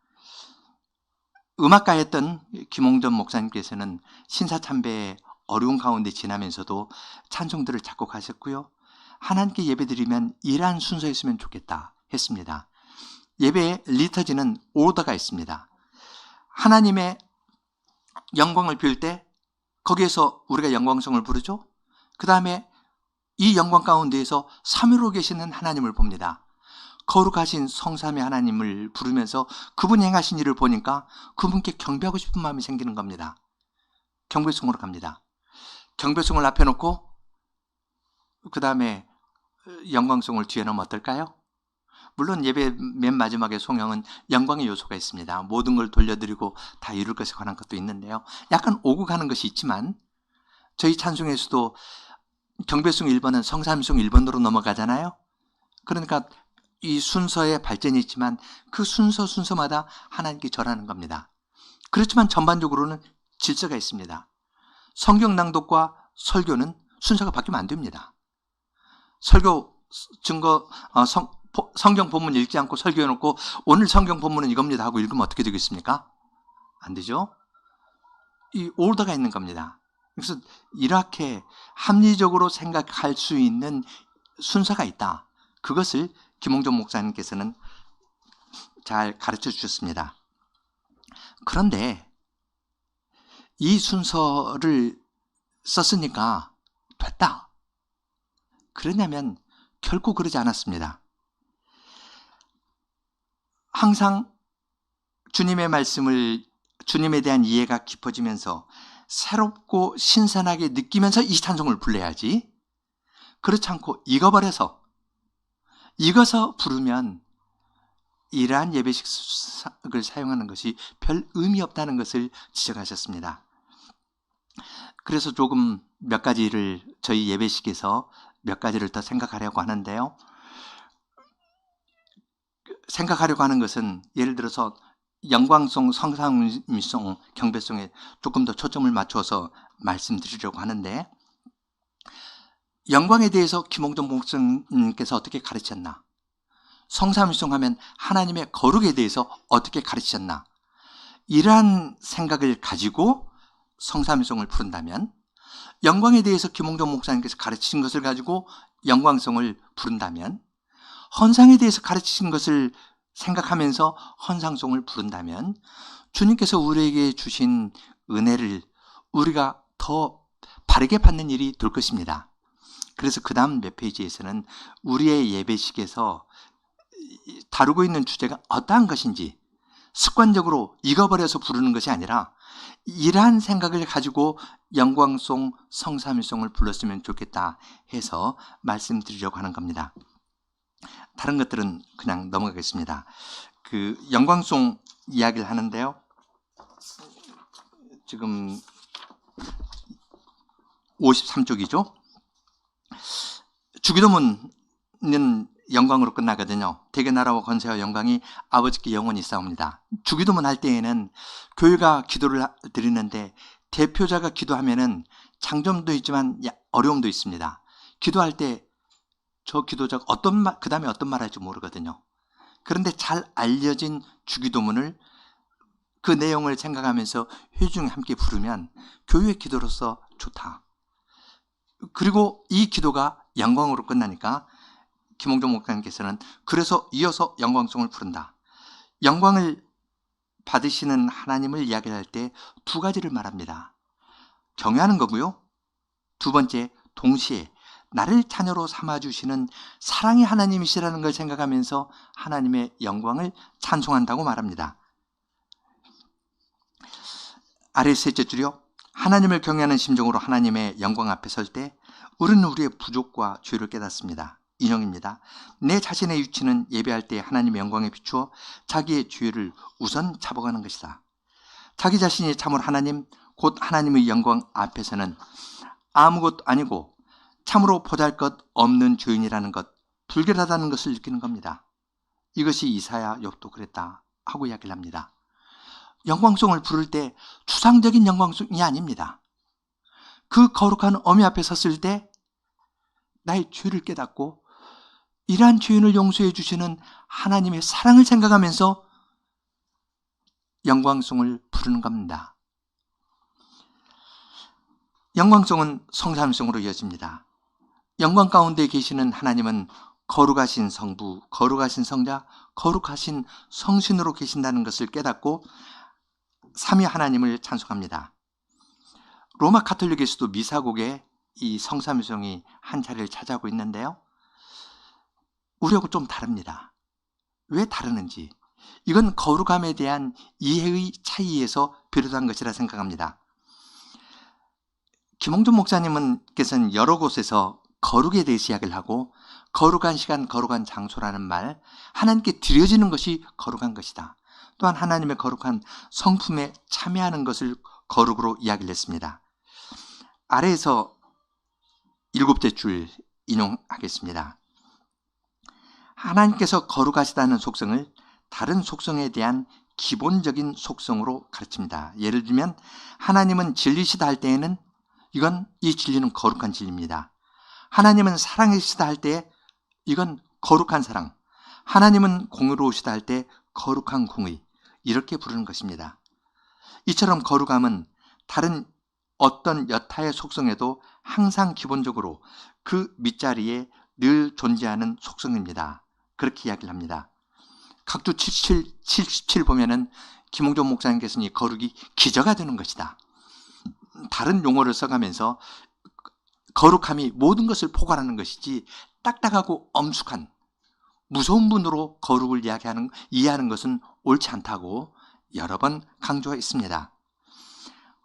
음악가였던 김홍전 목사님께서는 신사참배의 어려운 가운데 지나면서도 찬송들을 작곡하셨고요. 하나님께 예배드리면 이러한 순서였으면 좋겠다 했습니다. 예배의 리터지는 오더가 있습니다. 하나님의 영광을 빌 때 거기에서 우리가 영광성을 부르죠. 그 다음에 이 영광 가운데에서 삼위로 계시는 하나님을 봅니다. 거룩하신 성삼위 하나님을 부르면서 그분이 행하신 일을 보니까 그분께 경배하고 싶은 마음이 생기는 겁니다. 경배송으로 갑니다. 경배송을 앞에 놓고 그 다음에 영광송을 뒤에 놓으면 어떨까요? 물론 예배 맨 마지막에 송영은 영광의 요소가 있습니다. 모든 걸 돌려드리고 다 이룰 것에 관한 것도 있는데요. 약간 오고 가는 것이 있지만 저희 찬송에서도 경배송 1번은 성삼위송 1번으로 넘어가잖아요. 그러니까 이 순서에 발전이 있지만 그 순서마다 하나님께 절하는 겁니다. 그렇지만 전반적으로는 질서가 있습니다. 성경 낭독과 설교는 순서가 바뀌면 안 됩니다. 설교 성경 본문 읽지 않고 설교해놓고 오늘 성경 본문은 이겁니다 하고 읽으면 어떻게 되겠습니까? 안 되죠? 이 오더가 있는 겁니다. 그래서 이렇게 합리적으로 생각할 수 있는 순서가 있다. 그것을 김홍전 목사님께서는 잘 가르쳐 주셨습니다. 그런데 이 순서를 썼으니까 됐다. 그러냐면 결코 그러지 않았습니다. 항상 주님의 말씀을, 주님에 대한 이해가 깊어지면서 새롭고 신선하게 느끼면서 이 찬송을 불러야지. 그렇지 않고 익어서 부르면 이러한 예배식을 사용하는 것이 별 의미 없다는 것을 지적하셨습니다. 그래서 조금 몇 가지를 저희 예배식에서 몇 가지를 더 생각하려고 하는데요. 생각하려고 하는 것은 예를 들어서 영광송, 성삼위송, 경배송에 조금 더 초점을 맞춰서 말씀드리려고 하는데, 영광에 대해서 김홍전 목사님께서 어떻게 가르쳤나? 성삼위송 하면 하나님의 거룩에 대해서 어떻게 가르치셨나? 이러한 생각을 가지고 성삼위송을 부른다면, 영광에 대해서 김홍전 목사님께서 가르치신 것을 가지고 영광송을 부른다면, 헌상에 대해서 가르치신 것을 생각하면서 헌상송을 부른다면 주님께서 우리에게 주신 은혜를 우리가 더 바르게 받는 일이 될 것입니다. 그래서 그 다음 몇 페이지에서는 우리의 예배식에서 다루고 있는 주제가 어떠한 것인지 습관적으로 익어버려서 부르는 것이 아니라 이러한 생각을 가지고 영광송, 성삼위송을 불렀으면 좋겠다 해서 말씀드리려고 하는 겁니다. 다른 것들은 그냥 넘어가겠습니다. 그 영광송 이야기를 하는데요. 지금 53쪽이죠. 주기도문은 영광으로 끝나거든요. 대개 나라와 권세와 영광이 아버지께 영원히 싸웁니다. 주기도문 할 때에는 교회가 기도를 드리는데 대표자가 기도하면은 장점도 있지만 어려움도 있습니다. 기도할 때 저 기도자가 그 다음에 어떤 말 할지 모르거든요. 그런데 잘 알려진 주기도문을 그 내용을 생각하면서 회중이 함께 부르면 교회의 기도로서 좋다. 그리고 이 기도가 영광으로 끝나니까 김홍종 목사님께서는 그래서 이어서 영광송을 부른다. 영광을 받으시는 하나님을 이야기할 때 두 가지를 말합니다. 경외하는 거고요. 두 번째, 동시에 나를 자녀로 삼아주시는 사랑의 하나님이시라는 걸 생각하면서 하나님의 영광을 찬송한다고 말합니다. 아래 셋째 줄이요. 하나님을 경외하는 심정으로 하나님의 영광 앞에 설 때 우리는 우리의 부족과 죄를 깨닫습니다. 인용입니다. 내 자신의 위치는 예배할 때 하나님의 영광에 비추어 자기의 죄를 우선 잡아가는 것이다. 자기 자신이 참으로 하나님, 곧 하나님의 영광 앞에서는 아무것도 아니고 참으로 보잘것없는 죄인이라는 것, 불결하다는 것을 느끼는 겁니다. 이것이 이사야, 욥도 그랬다 하고 이야기를 합니다. 영광송을 부를 때 추상적인 영광송이 아닙니다. 그 거룩한 어미 앞에 섰을 때 나의 죄를 깨닫고 이러한 죄인을 용서해 주시는 하나님의 사랑을 생각하면서 영광송을 부르는 겁니다. 영광송은 성삼송으로 이어집니다. 영광 가운데 계시는 하나님은 거룩하신 성부, 거룩하신 성자, 거룩하신 성신으로 계신다는 것을 깨닫고 삼위 하나님을 찬송합니다. 로마 가톨릭에서도 미사곡에 이 성삼위성이 한 자리를 차지하고 있는데요. 우리하고 좀 다릅니다. 왜 다르는지, 이건 거룩함에 대한 이해의 차이에서 비롯한 것이라 생각합니다. 김홍준 목사님께서는 여러 곳에서 거룩에 대해서 이야기를 하고 거룩한 시간, 거룩한 장소라는 말, 하나님께 드려지는 것이 거룩한 것이다. 또한 하나님의 거룩한 성품에 참여하는 것을 거룩으로 이야기를 했습니다. 아래에서 7째 줄 인용하겠습니다. 하나님께서 거룩하시다는 속성을 다른 속성에 대한 기본적인 속성으로 가르칩니다. 예를 들면 하나님은 진리시다 할 때에는 이 진리는 거룩한 진리입니다. 하나님은 사랑이시다 할 때 이건 거룩한 사랑, 하나님은 공의로우시다 할 때 거룩한 공의, 이렇게 부르는 것입니다. 이처럼 거룩함은 다른 어떤 여타의 속성에도 항상 기본적으로 그 밑자리에 늘 존재하는 속성입니다. 그렇게 이야기를 합니다. 각주 77 보면은 김홍종 목사님께서는 이 거룩이 기저가 되는 것이다. 다른 용어를 써가면서 거룩함이 모든 것을 포괄하는 것이지 딱딱하고 엄숙한 무서운 분으로 거룩을 이해하는 것은 옳지 않다고 여러 번 강조했습니다.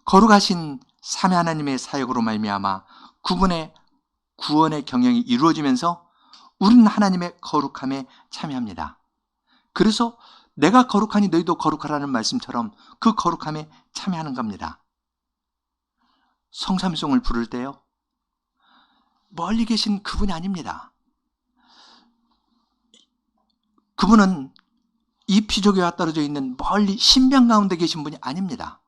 거룩하신 삼위 하나님의 사역으로 말미암아 구원의 경영이 이루어지면서 우리는 하나님의 거룩함에 참여합니다. 그래서 내가 거룩하니 너희도 거룩하라는 말씀처럼 그 거룩함에 참여하는 겁니다. 성삼송을 부를 때요, 멀리 계신 그분이 아닙니다. 그분은 이 피조개와 떨어져 있는 멀리 신병 가운데 계신 분이 아닙니다.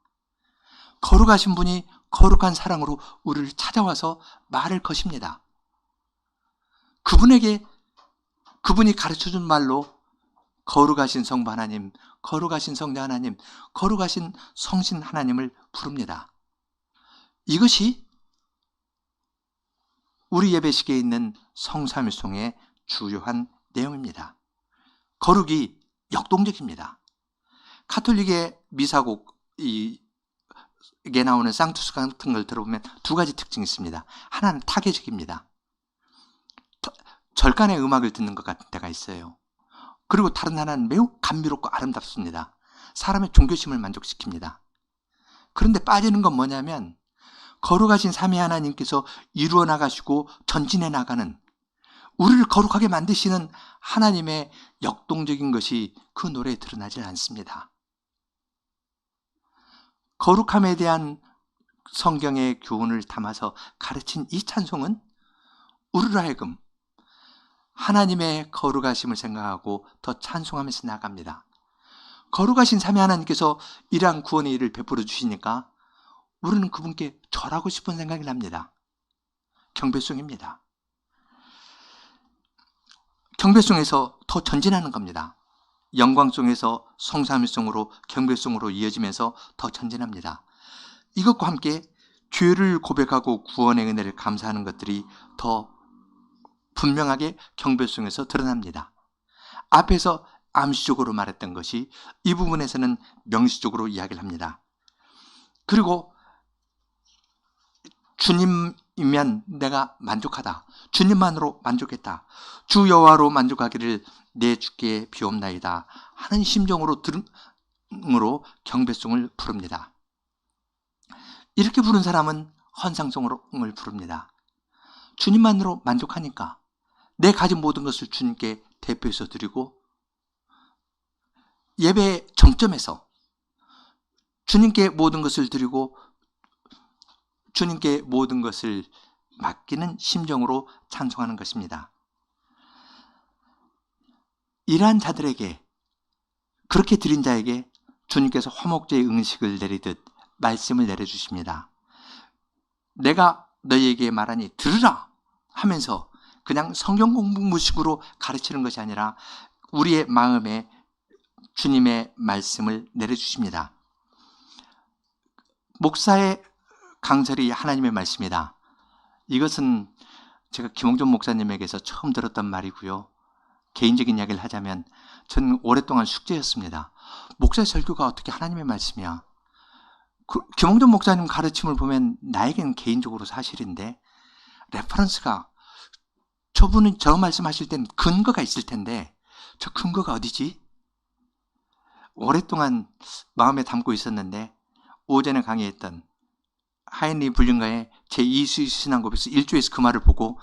거룩하신 분이 거룩한 사랑으로 우리를 찾아와서 말을 거십니다. 그분이 가르쳐준 말로 거룩하신 성부 하나님, 거룩하신 성자 하나님, 거룩하신 성신 하나님을 부릅니다. 이것이 우리 예배식에 있는 성삼위송의 주요한 내용입니다. 거룩이 역동적입니다. 가톨릭의 미사곡에 나오는 상투스 같은 걸 들어보면 두 가지 특징이 있습니다. 하나는 타계적입니다. 절간의 음악을 듣는 것 같은 때가 있어요. 그리고 다른 하나는 매우 감미롭고 아름답습니다. 사람의 종교심을 만족시킵니다. 그런데 빠지는 건 뭐냐면 거룩하신 삼위 하나님께서 이루어 나가시고 전진해 나가는, 우리를 거룩하게 만드시는 하나님의 역동적인 것이 그 노래에 드러나지 않습니다. 거룩함에 대한 성경의 교훈을 담아서 가르친 이 찬송은 우리로 하여금 하나님의 거룩하심을 생각하고 더 찬송하면서 나아갑니다. 거룩하신 삼위 하나님께서 이러한 구원의 일을 베풀어 주시니까 우리는 그분께 절하고 싶은 생각이 납니다. 경배송입니다. 경배송에서 더 전진하는 겁니다. 영광송에서 성삼위송으로 경배송으로 이어지면서 더 전진합니다. 이것과 함께 죄를 고백하고 구원의 은혜를 감사하는 것들이 더 분명하게 경배송에서 드러납니다. 앞에서 암시적으로 말했던 것이 이 부분에서는 명시적으로 이야기를 합니다. 그리고 주님이면 내가 만족하다. 주님만으로 만족했다. 주 여호와로 만족하기를 내 주께 비옵나이다 하는 심정으로 경배송을 부릅니다. 이렇게 부른 사람은 헌상송을 부릅니다. 주님만으로 만족하니까 내 가진 모든 것을 주님께 대표해서 드리고 예배 정점에서 주님께 모든 것을 드리고 주님께 모든 것을 맡기는 심정으로 찬송하는 것입니다. 이러한 자들에게, 그렇게 드린 자에게 주님께서 화목제의 응식을 내리듯 말씀을 내려주십니다. 내가 너희에게 말하니 들으라 하면서 그냥 성경 공부식으로 가르치는 것이 아니라 우리의 마음에 주님의 말씀을 내려주십니다. 목사의 강설이 하나님의 말씀이다. 이것은 제가 김홍준 목사님에게서 처음 들었던 말이고요. 개인적인 이야기를 하자면 저는 오랫동안 숙제였습니다. 목사의 설교가 어떻게 하나님의 말씀이야? 김홍준 목사님 가르침을 보면 나에게는 개인적으로 사실인데 레퍼런스가 저분은 저 말씀하실 때는 근거가 있을 텐데 저 근거가 어디지? 오랫동안 마음에 담고 있었는데 오전에 강의했던 하인리 불륜가의 제2신앙고백서 1조에서 그 말을 보고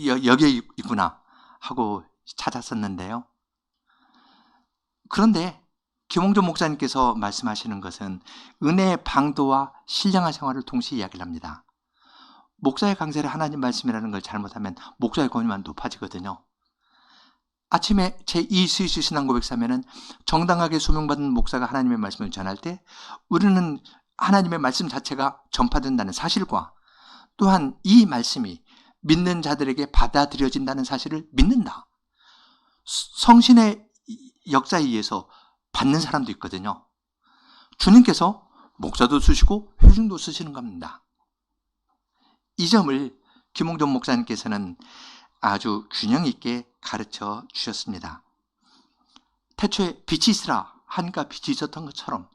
여기에 있구나 하고 찾았었는데요. 그런데 김홍준 목사님께서 말씀하시는 것은 은혜의 방도와 신령한 생활을 동시에 이야기를 합니다. 목사의 강설이 하나님 말씀이라는 걸 잘못하면 목사의 권위만 높아지거든요. 아침에 제2스위스 신앙고백사면은 정당하게 소명받은 목사가 하나님의 말씀을 전할 때 우리는 하나님의 말씀 자체가 전파된다는 사실과 또한 이 말씀이 믿는 자들에게 받아들여진다는 사실을 믿는다. 성신의 역사에 의해서 받는 사람도 있거든요. 주님께서 목사도 쓰시고 회중도 쓰시는 겁니다. 이 점을 김홍준 목사님께서는 아주 균형 있게 가르쳐 주셨습니다. 태초에 빛이 있으라 하니까 빛이 있었던 것처럼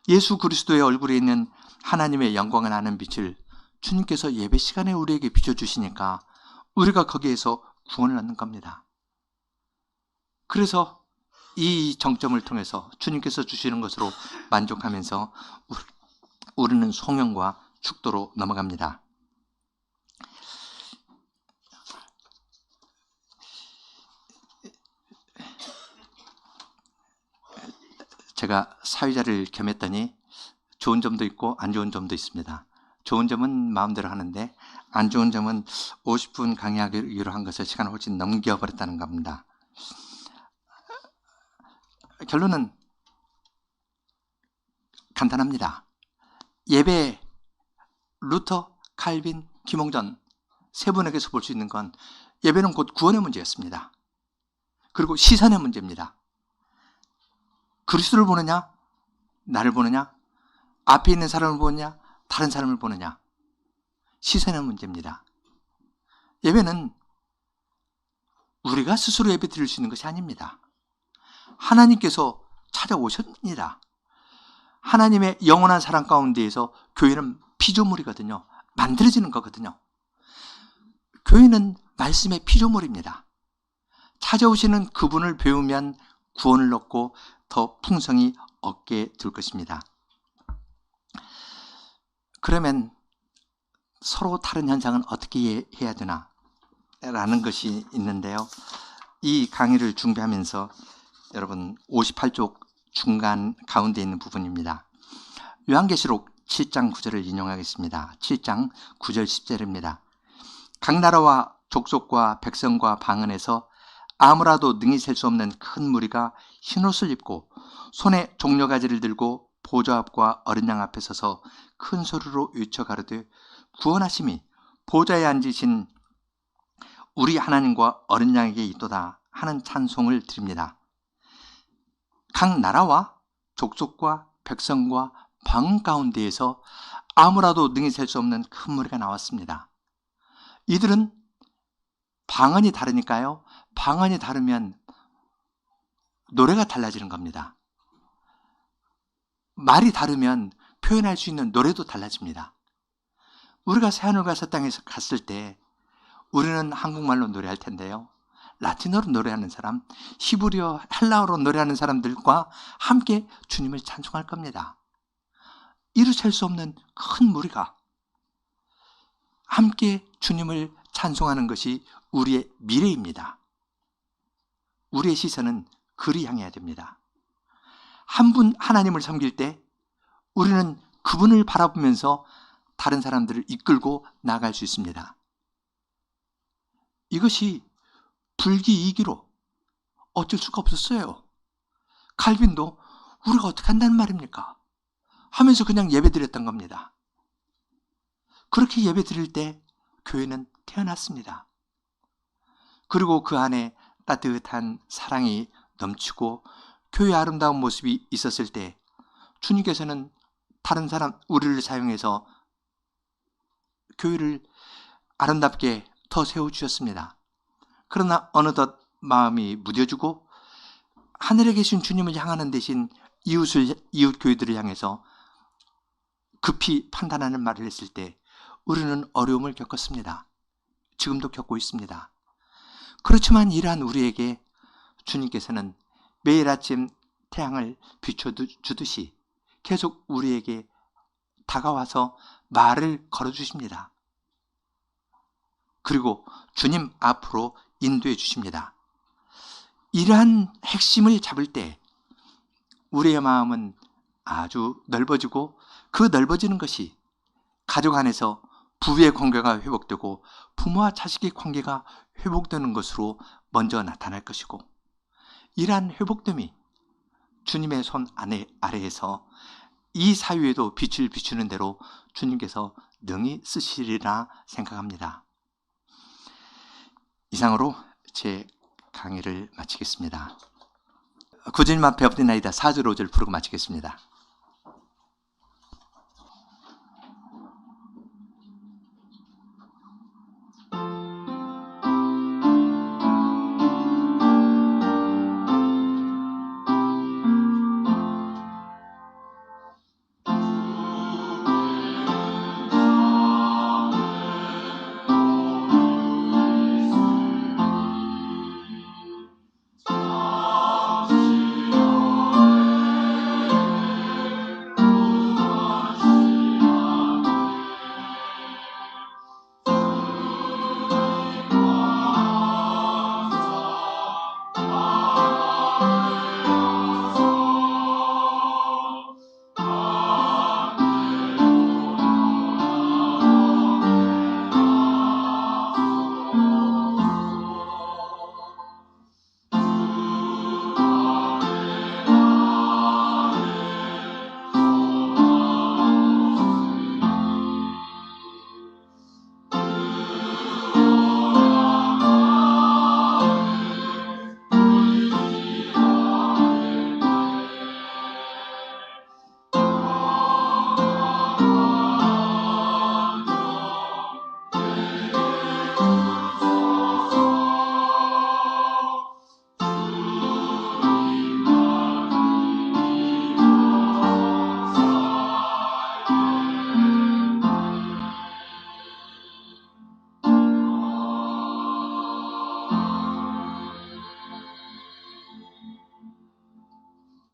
예수 그리스도의 얼굴에 있는 하나님의 영광을 아는 빛을 주님께서 예배 시간에 우리에게 비춰주시니까 우리가 거기에서 구원을 얻는 겁니다. 그래서 이 정점을 통해서 주님께서 주시는 것으로 만족하면서 우리는 송영과 축도로 넘어갑니다. 제가 사회자를 겸했더니 좋은 점도 있고 안 좋은 점도 있습니다. 좋은 점은 마음대로 하는데 안 좋은 점은 50분 강의하기로 한 것을 시간을 훨씬 넘겨버렸다는 겁니다. 결론은 간단합니다. 예배, 루터, 칼빈, 김홍전 세 분에게서 볼 수 있는 건 예배는 곧 구원의 문제였습니다. 그리고 시선의 문제입니다. 그리스도를 보느냐, 나를 보느냐, 앞에 있는 사람을 보느냐, 다른 사람을 보느냐. 시선의 문제입니다. 예배는 우리가 스스로 예배 드릴 수 있는 것이 아닙니다. 하나님께서 찾아오셨습니다. 하나님의 영원한 사랑 가운데에서 교회는 피조물이거든요. 만들어지는 거거든요. 교회는 말씀의 피조물입니다. 찾아오시는 그분을 배우면 구원을 얻고 더 풍성히 얻게 될 것입니다. 그러면 서로 다른 현상은 어떻게 해야 되나? 라는 것이 있는데요. 이 강의를 준비하면서 여러분 58쪽 중간 가운데 있는 부분입니다. 요한계시록 7장 9절을 인용하겠습니다. 7장 9절 10절입니다. 각 나라와 족속과 백성과 방언에서 아무라도 능히 셀 수 없는 큰 무리가 흰옷을 입고 손에 종려가지를 들고 보좌 앞과 어린 양 앞에 서서 큰 소리로 외쳐 가로되 구원하심이 보좌에 앉으신 우리 하나님과 어린 양에게 있도다 하는 찬송을 드립니다. 각 나라와 족속과 백성과 방언 가운데에서 아무라도 능히 셀 수 없는 큰 무리가 나왔습니다. 이들은 방언이 다르니까요. 방언이 다르면 노래가 달라지는 겁니다. 말이 다르면 표현할 수 있는 노래도 달라집니다. 우리가 새하늘과 새 땅에서 갔을 때 우리는 한국말로 노래할 텐데요. 라틴어로 노래하는 사람, 히브리어, 헬라어로 노래하는 사람들과 함께 주님을 찬송할 겁니다. 이루 셀 수 없는 큰 무리가 함께 주님을 찬송하는 것이 우리의 미래입니다. 우리의 시선은 그리 향해야 됩니다. 한 분 하나님을 섬길 때 우리는 그분을 바라보면서 다른 사람들을 이끌고 나아갈 수 있습니다. 이것이 불기이기로 어쩔 수가 없었어요. 칼빈도 우리가 어떻게 한다는 말입니까? 하면서 그냥 예배 드렸던 겁니다. 그렇게 예배 드릴 때 교회는 태어났습니다. 그리고 그 안에 따뜻한 사랑이 넘치고 교회의 아름다운 모습이 있었을 때 주님께서는 다른 사람, 우리를 사용해서 교회를 아름답게 더 세워주셨습니다. 그러나 어느덧 마음이 무뎌지고 하늘에 계신 주님을 향하는 대신 이웃 교회들을 향해서 급히 판단하는 말을 했을 때 우리는 어려움을 겪었습니다. 지금도 겪고 있습니다. 그렇지만 이러한 우리에게 주님께서는 매일 아침 태양을 비춰주듯이 계속 우리에게 다가와서 말을 걸어주십니다. 그리고 주님 앞으로 인도해 주십니다. 이러한 핵심을 잡을 때 우리의 마음은 아주 넓어지고 그 넓어지는 것이 가족 안에서 부부의 관계가 회복되고 부모와 자식의 관계가 회복되는 것으로 먼저 나타날 것이고, 이러한 회복됨이 주님의 손 아래에서 이 사회에도 빛을 비추는 대로 주님께서 능히 쓰시리라 생각합니다. 이상으로 제 강의를 마치겠습니다. 구주님 앞에 엎드리나이다 4절 5절 부르고 마치겠습니다.